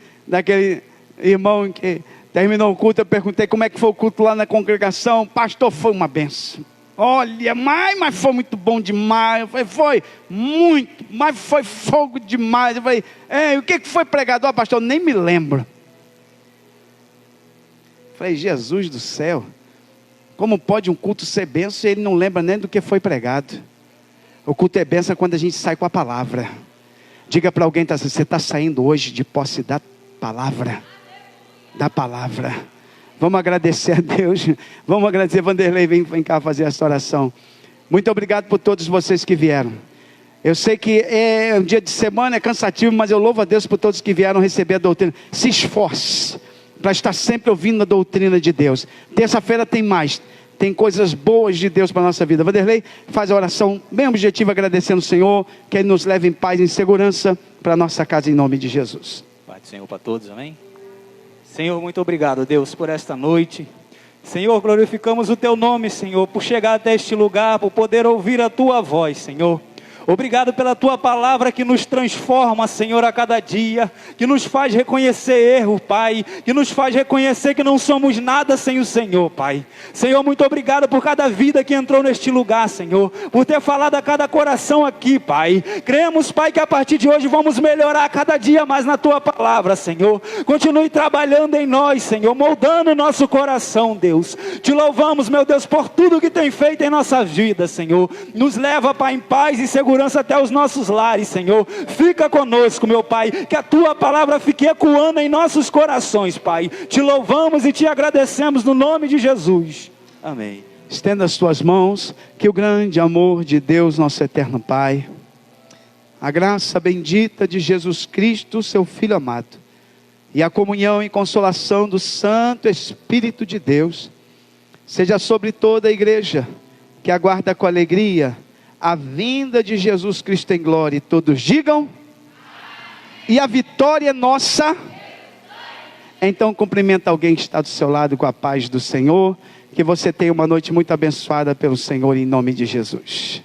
irmão que terminou o culto, eu perguntei como é que foi o culto lá na congregação. Pastor, foi uma benção. Olha, mas foi muito bom demais. Eu falei, foi muito, mas foi fogo demais. Eu falei, o que foi pregado? Pastor, eu nem me lembro. Eu falei, Jesus do céu, como pode um culto ser benção e ele não lembra nem do que foi pregado? O culto é benção quando a gente sai com a palavra. Diga para alguém, você está saindo hoje de posse da palavra. Da palavra. Vamos agradecer a Deus. Vamos agradecer. Vanderlei, vem cá fazer essa oração. Muito obrigado por todos vocês que vieram. Eu sei que é um dia de semana, é cansativo, mas eu louvo a Deus por todos que vieram receber a doutrina. Se esforce para estar sempre ouvindo a doutrina de Deus. Terça-feira tem mais. Tem coisas boas de Deus para a nossa vida. Vanderlei faz a oração bem objetiva, agradecendo o Senhor, que Ele nos leve em paz e em segurança para a nossa casa, em nome de Jesus. Pai do Senhor para todos, amém? Senhor, muito obrigado, Deus, por esta noite. Senhor, glorificamos o Teu nome, Senhor, por chegar até este lugar, por poder ouvir a Tua voz, Senhor. Obrigado pela Tua palavra que nos transforma, Senhor, a cada dia, que nos faz reconhecer erro, Pai, que nos faz reconhecer que não somos nada sem o Senhor, Pai. Senhor, muito obrigado por cada vida que entrou neste lugar, Senhor, por ter falado a cada coração aqui, Pai. Cremos, Pai, que a partir de hoje vamos melhorar cada dia mais na Tua palavra, Senhor. Continue trabalhando em nós, Senhor, moldando o nosso coração, Deus. Te louvamos, meu Deus, por tudo que tem feito em nossa vida, Senhor. Nos leva, Pai, em paz e segurança até os nossos lares, Senhor. Fica conosco, meu Pai, que a Tua palavra fique ecoando em nossos corações, Pai. Te louvamos e te agradecemos no nome de Jesus. Amém. Estenda as tuas mãos, que o grande amor de Deus, nosso eterno Pai, a graça bendita de Jesus Cristo, seu Filho amado, e a comunhão e consolação do Santo Espírito de Deus, seja sobre toda a igreja, que aguarda com alegria a vinda de Jesus Cristo em glória. E todos digam: e a vitória é nossa. Então cumprimenta alguém que está do seu lado com a paz do Senhor. Que você tenha uma noite muito abençoada pelo Senhor, em nome de Jesus.